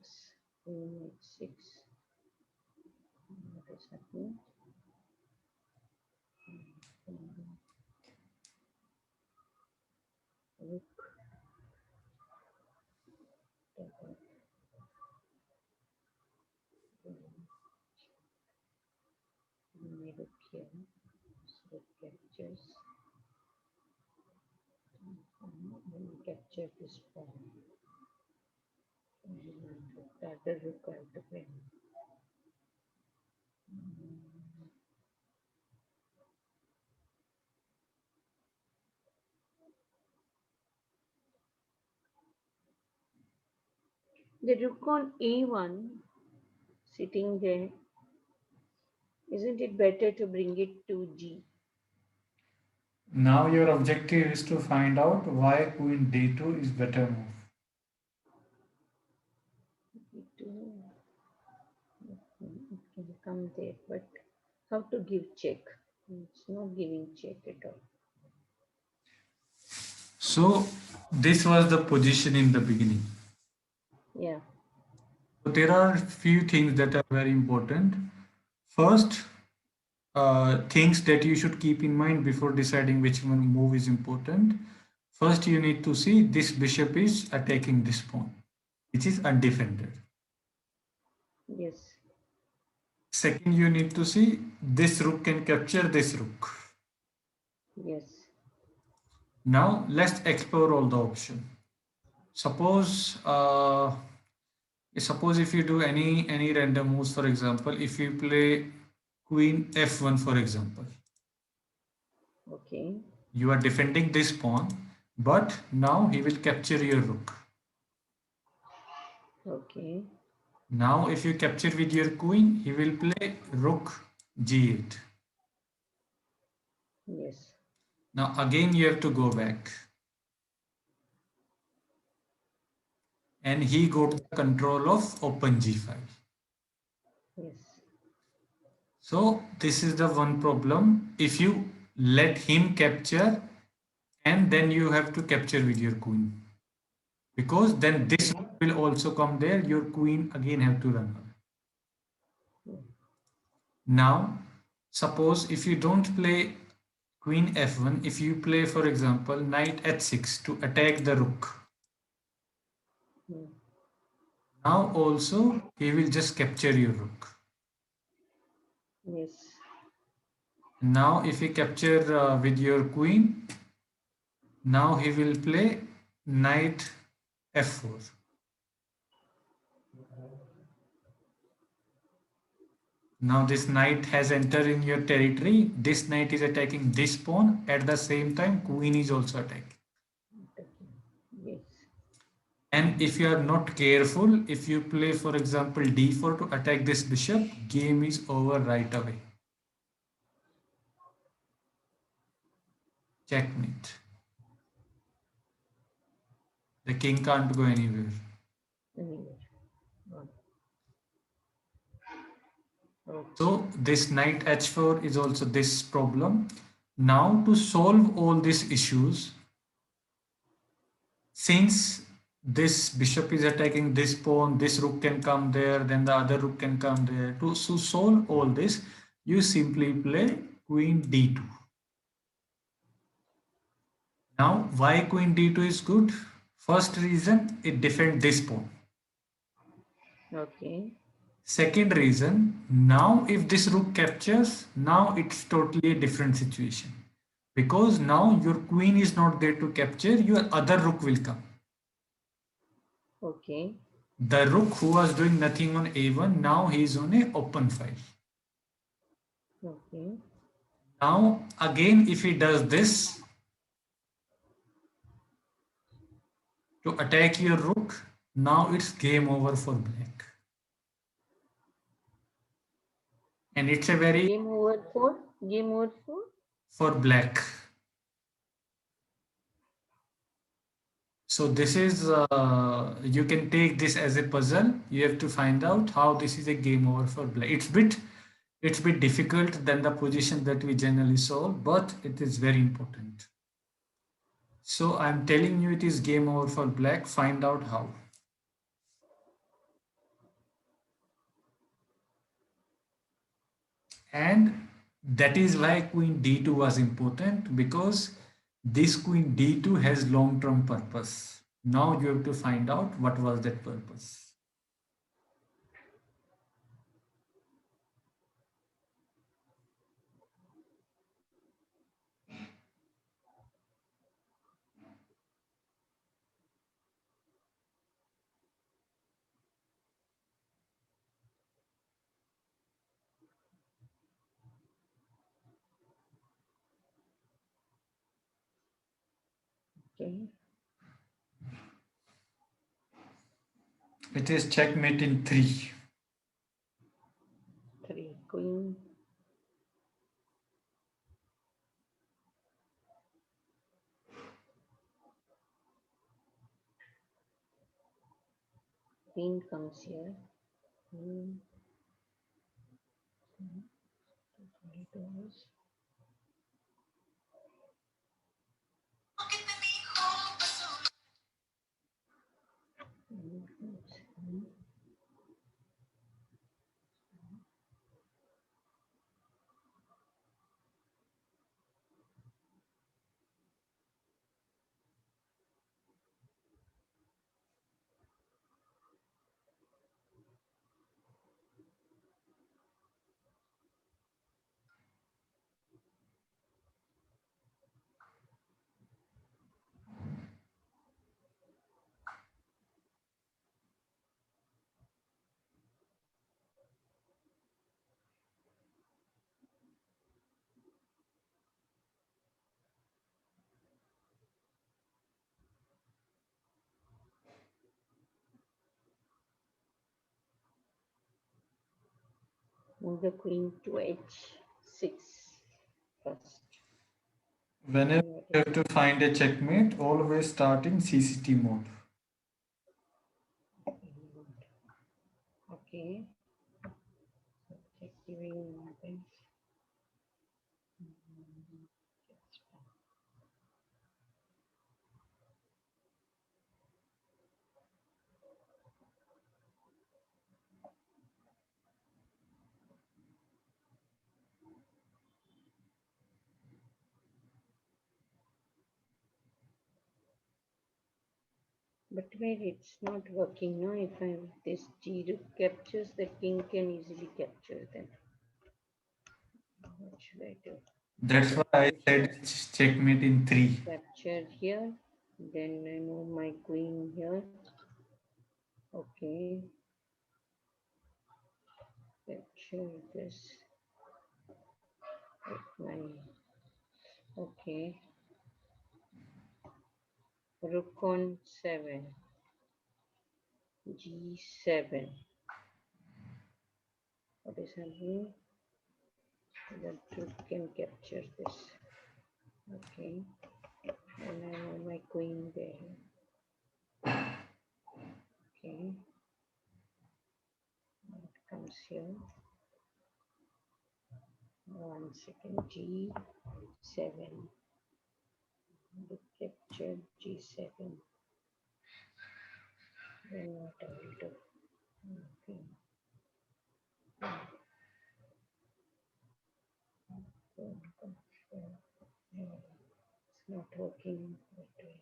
queen h6. What is happening? Rook my rook here. So it captures. Capture this pawn. The other rook I have to play. The rook on a1 sitting there Isn't it better to bring it to G? Now your objective is to find out why queen d2 is better move. D2. It can come there, but how to give check? It's not giving check at all. So this was the position in the beginning. Yeah. So there are few things that are very important. First, things that you should keep in mind before deciding which one move is important. First, you need to see this bishop is attacking this pawn, which is undefended. Yes. Second, you need to see this rook can capture this rook. Yes. Now, let's explore all the options. Suppose, suppose if you do any random moves, for example, if you play queen f1, for example, Okay. you are defending this pawn, but now he will capture your rook. Okay. Now, if you capture with your queen, he will play rook g8. Yes. Now, again, you have to go back. And he got the control of open g5. Yes. So, this is the one problem. If you let him capture, and then you have to capture with your queen. Because then this will also come there, your queen again have to run away. Now, suppose if you don't play queen f1, if you play, for example, knight h6 to attack the rook. Now also he will just capture your rook. Yes. Now if he capture with your queen, now he will play knight f4. Now this knight has entered in your territory. This knight is attacking this pawn. At the same time, queen is also attacking. Yes. And if you are not careful, if you play, for example, d4 to attack this bishop, game is over right away. Checkmate. The king can't go anywhere. Anywhere. Okay. So this knight h4 is also this problem. Now to solve all these issues, since this bishop is attacking this pawn, this rook can come there, then the other rook can come there. To solve all this, you simply play queen d2. Now, why queen d2 is good? First reason, it defends this pawn. Okay. Second reason, now if this rook captures, now it's totally a different situation. Because now your queen is not there to capture, your other rook will come. Okay. The rook who was doing nothing on a1, now he is on a open file. Okay. Now again, if he does this to attack your rook, now it's game over for black. And it's a very Game over for black. So this is, you can take this as a puzzle. You have to find out how this is a game over for black. It's bit difficult than the position that we generally solve, but it is very important. So I'm telling you it is game over for black. Find out how. And that is why queen d2 was important, because this queen d2 has long-term purpose. Now you have to find out what was that purpose. Okay. It is checkmate in 3. 3. Queen queen comes here. It was. Move the queen to h6 first. Whenever you have to find a checkmate, always start in CCT mode. Okay. Check the wing happens. But wait, it's not working. No, if this g rook captures, the king can easily capture them. What should I do? That's why I said checkmate in 3. Capture here, then I move my queen here. Okay. Capture this. With my okay. Rook on 7. G7. What is happening? The rook can capture this. Okay. And I move my queen there. Okay. It comes here. 1 second. G7. Rook capture G7. Then what I will do? Okay. It's not working that way.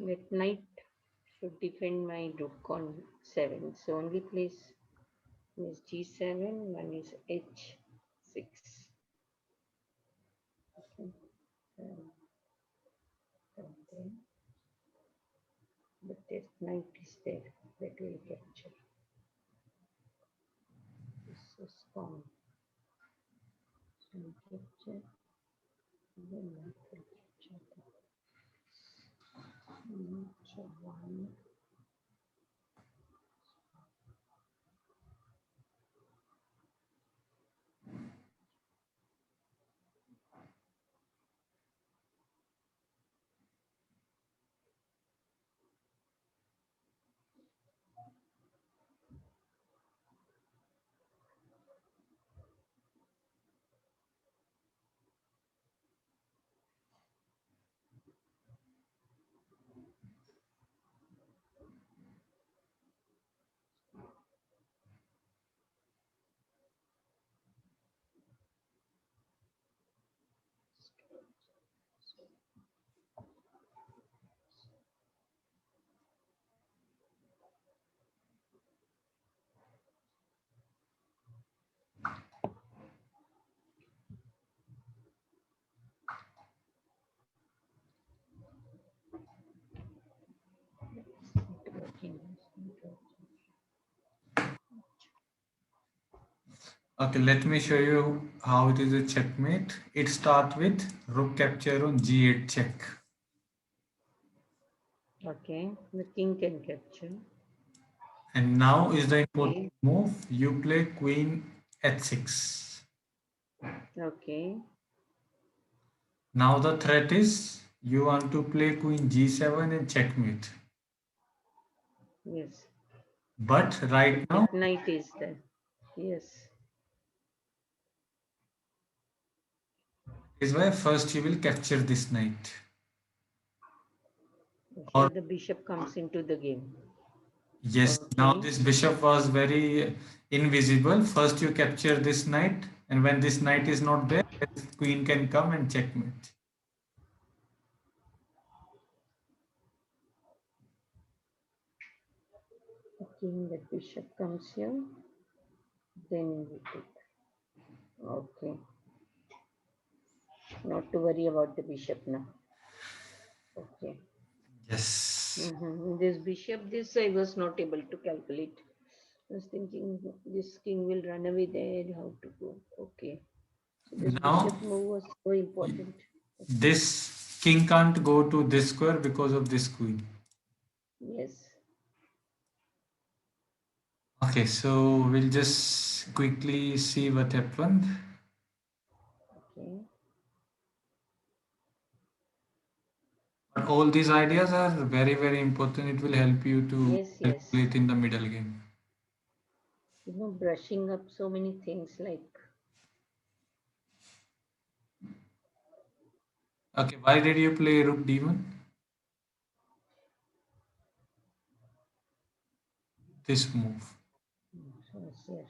That knight should defend my rook on 7. So only place is G7, one is H6. Okay. But that knight is there that will capture. This is gone. So capture. Then that will capture. So 1. Working. Okay, let me show you how it is a checkmate. It starts with rook capture on G8 check. Okay, the king can capture. And now is the important move. You play queen h6. Okay. Now the threat is you want to play queen g7 and checkmate. Yes. But right now Check knight is there. Yes. is why first you will capture this knight. Here Or the bishop comes into the game. yes, now Okay. this bishop was very invisible. First you capture this knight, and when this knight is not there, this queen can come and checkmate. King, the bishop comes here. Then we take. Okay. Not to worry about the bishop now. Okay. Yes. This bishop, this I was not able to calculate. I was thinking this king will run away there. How to go? Okay. So this Now bishop move was so important. this king can't go to this square because of this queen. Yes. Okay, so we'll just quickly see what happened. Okay. But all these ideas are very, very important. It will help you to Yes, yes. calculate in the middle game. Brushing up so many things like. Okay, why did you play rook d1? This move. So it's here.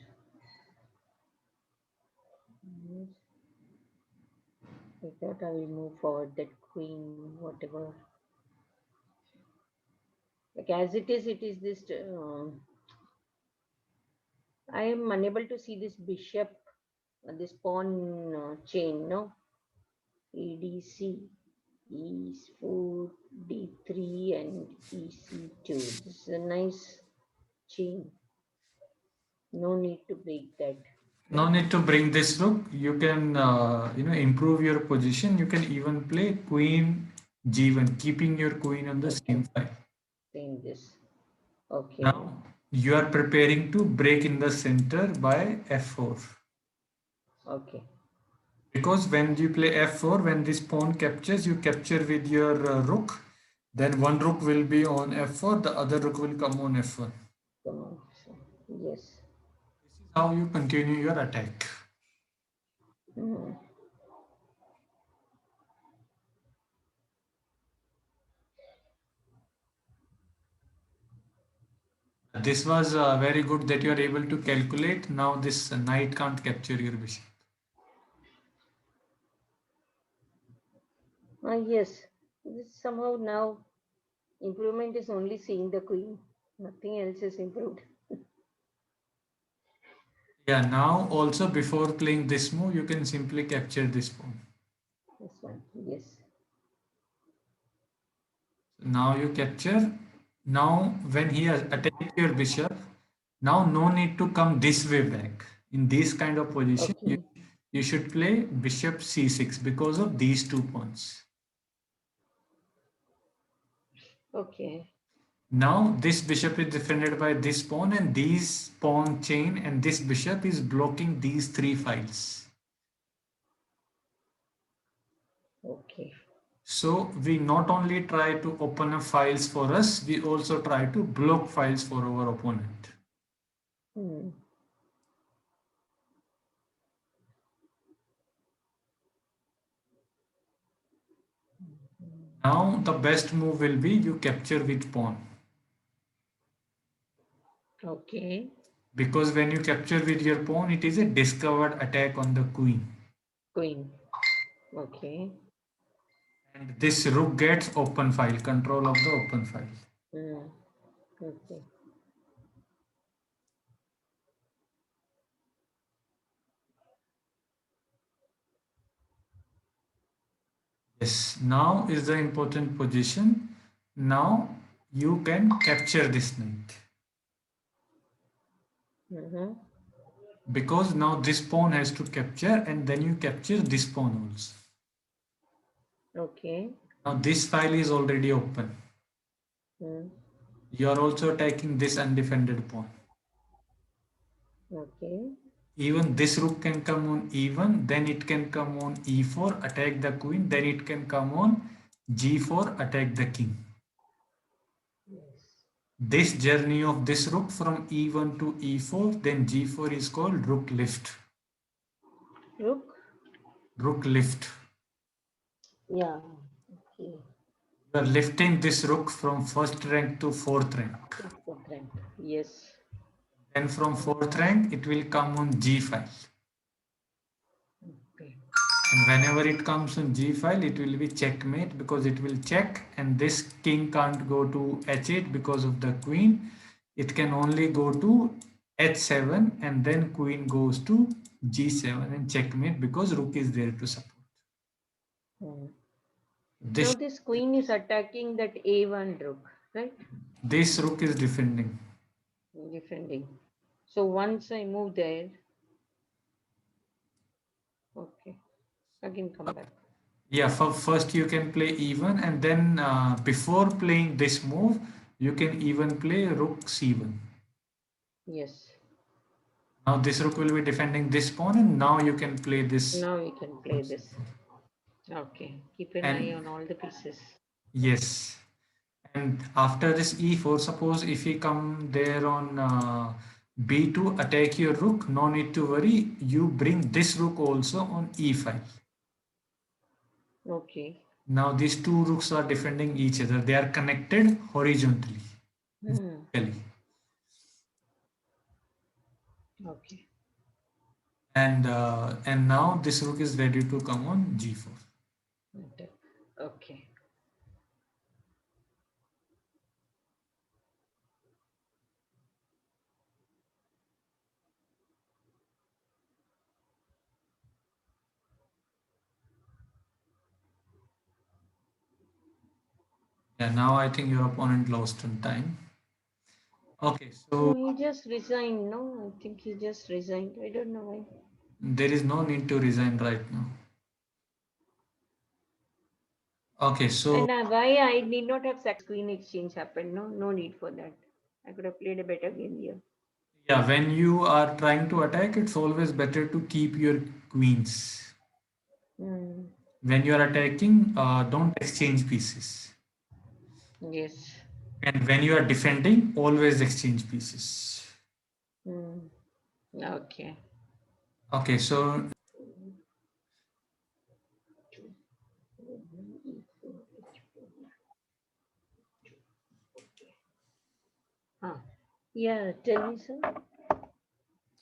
Yes. I thought I will move forward that queen, whatever. Like as it is this. I am unable to see this bishop, this pawn chain, no? EDC, E4, D3, and EC2. This is a nice chain. No need to break that. No need to bring this rook. You can, improve your position. You can even play queen g1, keeping your queen on the same file. Saying this. Okay. Now you are preparing to break in the center by f4. Okay. Because when you play f4, when this pawn captures, you capture with your rook. Then one rook will be on f4, the other rook will come on f1. Come on. So, yes. This is how you continue your attack. Mm. This was very good that you are able to calculate. Now this knight can't capture your bishop. Yes. This somehow now improvement is only seeing the queen. Nothing else is improved. Yeah, now also before playing this move, you can simply capture this pawn. This one. Yes. Now you capture. Now when he has attacked your bishop, now no need to come this way back. In this kind of position, Okay. you should play bishop c6 because of these two pawns. Okay. Now this bishop is defended by this pawn and these pawn chain, and this bishop is blocking these three files. Okay. So we not only try to open up files for us, we also try to block files for our opponent. Hmm. Now the best move will be you capture with pawn. Okay. Because when you capture with your pawn, it is a discovered attack on the queen. Queen. Okay. And this rook gets open file, control of the open file. Hmm. Okay. Yes, now is the important position. Now you can capture this knight. Mm-hmm. Because now this pawn has to capture and then you capture this pawn also. Okay. Now this file is already open. Hmm. You are also attacking this undefended pawn. Okay. Even this rook can come on e1, then it can come on e4, attack the queen, then it can come on g4, attack the king. Yes. This journey of this rook from e1 to e4, then g4 is called rook lift. Rook. Rook lift. Yeah. Okay. You are lifting this rook from first rank to fourth rank. Fourth rank. Yes. Then from fourth rank, it will come on g file. Okay. And whenever it comes on g file, it will be checkmate because it will check, and this king can't go to h8 because of the queen. It can only go to h7, and then queen goes to g7 and checkmate because rook is there to support. Hmm. This Now this queen is attacking that a1 rook, right? this rook is defending. Defending. So once I move there, okay, I can come back. Yeah, first you can play e1, and then before playing this move, you can even play rook c1. Yes. Now this rook will be defending this pawn, and now you can play this. Now we can play this. Okay. Keep an eye And on all the pieces. yes, and after this e4, suppose if he come there on b2, attack your rook, no need to worry. You bring this rook also on e5. Okay. Now these two rooks are defending each other. They are connected horizontally. Hmm. vertically. Okay. And now this rook is ready to come on g4. Okay. Yeah, now I think your opponent lost on time. Okay, No, so he just resigned. No, I think he just resigned. I don't know why. there is no need to resign right now. Okay, so And why I need not have sax queen exchange happened. No, no need for that. I could have played a better game here. yeah, when you are trying to attack, it's always better to keep your queens. Hmm. When you are attacking, don't exchange pieces. Yes. And when you are defending, always exchange pieces. Hmm. Okay. Okay, so Ah. Yeah, tell me, sir.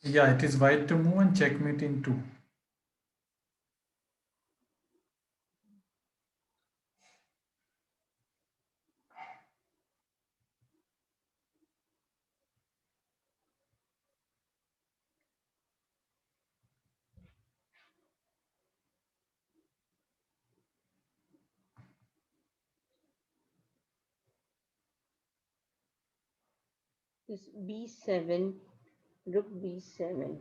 yeah, it is white to move and checkmate in two. This B7, rook B7.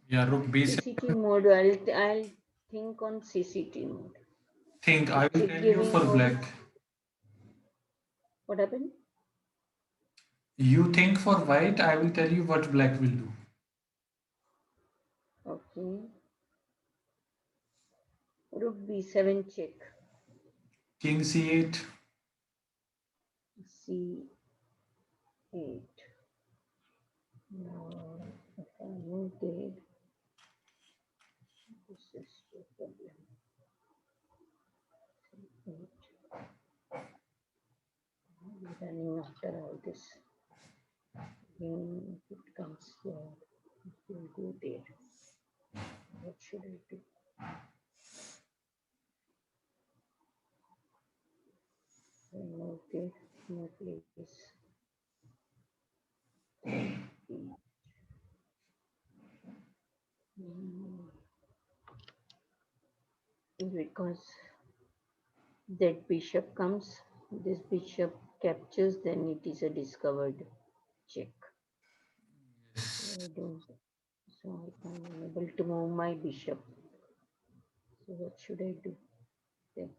Yeah, rook b7. CCT mode. I'll think on CCT mode. Think I will Check tell you giving for mode. black. What happened? You think for white, I will tell you what black will do. Okay. Rook B7 check. King c8. C8. Now, if I move there, this is the problem. C8. Running after all this. If it comes here, it will go there. What should I do? I move there, no place. Because that bishop comes, this bishop captures, then it is a discovered check. So I don't, so I'm unable to move my bishop. So what should I do then?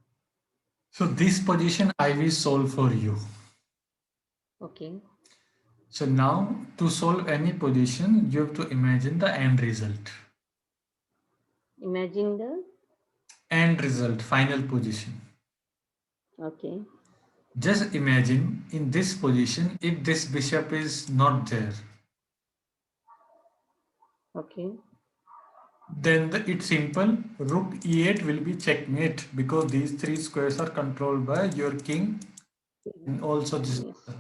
So this position I will solve for you. Okay. So now to solve any position, you have to imagine the end result. Imagine the. End result, final position. Okay. Just imagine in this position if this bishop is not there, Okay. then it's simple. Rook e8 will be checkmate because these three squares are controlled by your king and also this Yes. bishop.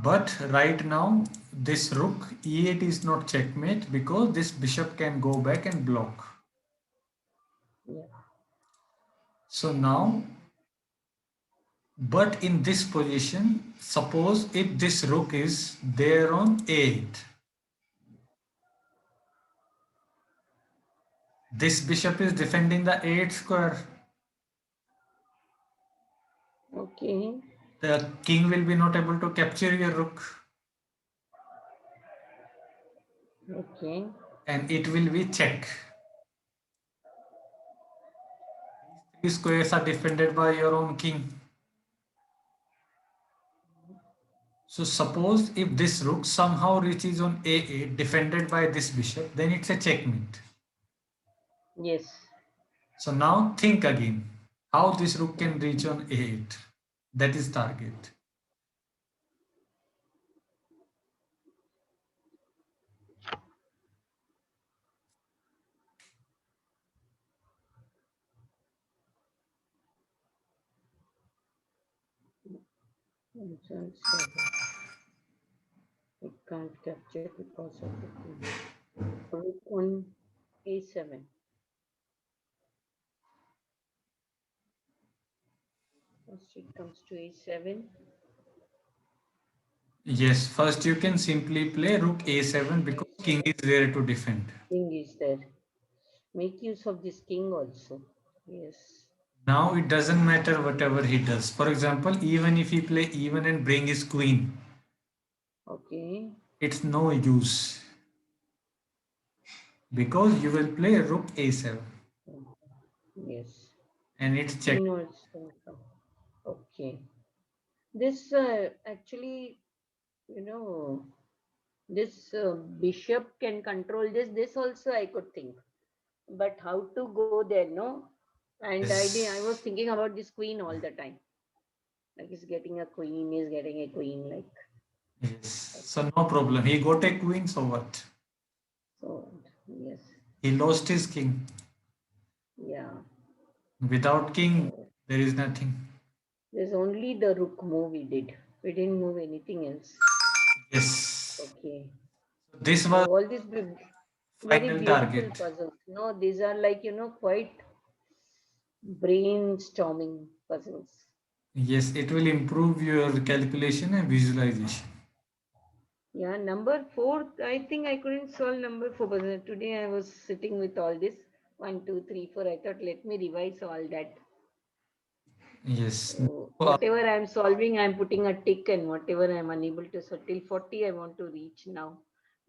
But right now this rook e8 is not checkmate because this bishop can go back and block. Yeah. So now, but in this position, suppose if this rook is there on a8, this bishop is defending the a8 square. Okay. The king will be not able to capture your rook Okay. and it will be check. These squares are defended by your own king. So suppose if this rook somehow reaches on a8 defended by this bishop, then it's a checkmate. Yes. So now think again how this rook can reach on a8. That is target. It's on 7. It can't capture because of the queen. Rook on a7. First it comes to a7. Yes, first you can simply play rook a7 because king is there to defend. King is there. Make use of this king also. Yes. Now it doesn't matter whatever he does. For example, even if he play even and bring his queen, Okay. it's no use because you will play rook a7 Yes. and it's check. Queen also. Okay. This actually, you know, this bishop can control this. This also I could think. But how to go there, no? And I was Yes. thinking about this queen all the time. Like he's getting a queen, he's getting a queen, like Yes. So no problem. He got a queen, so what? so. Yes, He lost his king. yeah. Without king, So there is nothing. there's only the rook move we did. We didn't move anything else. Yes. Okay. This So was all these very final beautiful target. puzzles. No, these are like quite brainstorming puzzles. Yes, it will improve your calculation and visualization. Yeah, number four, I think I couldn't solve number four, but today I was sitting with all this one, two, three, four. I thought, let me revise all that. Yes. So whatever I'm solving, I'm putting a tick, and whatever I'm unable to solve till 40, I want to reach now.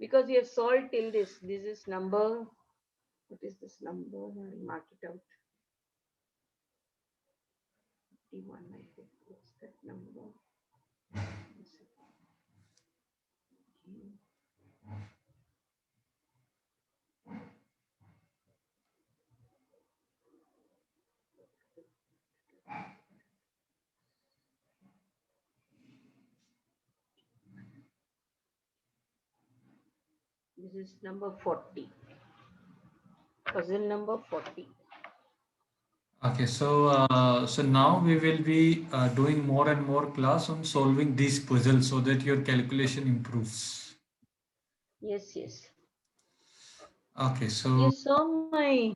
Because we have solved till this. This is number, what is this number? I'll mark it out. 51, I think. What's that number? One second. Okay. This is number 40. Puzzle number 40. Okay, so now we will be doing more and more class on solving these puzzles so that your calculation improves. Yes, yes. Okay, so You saw my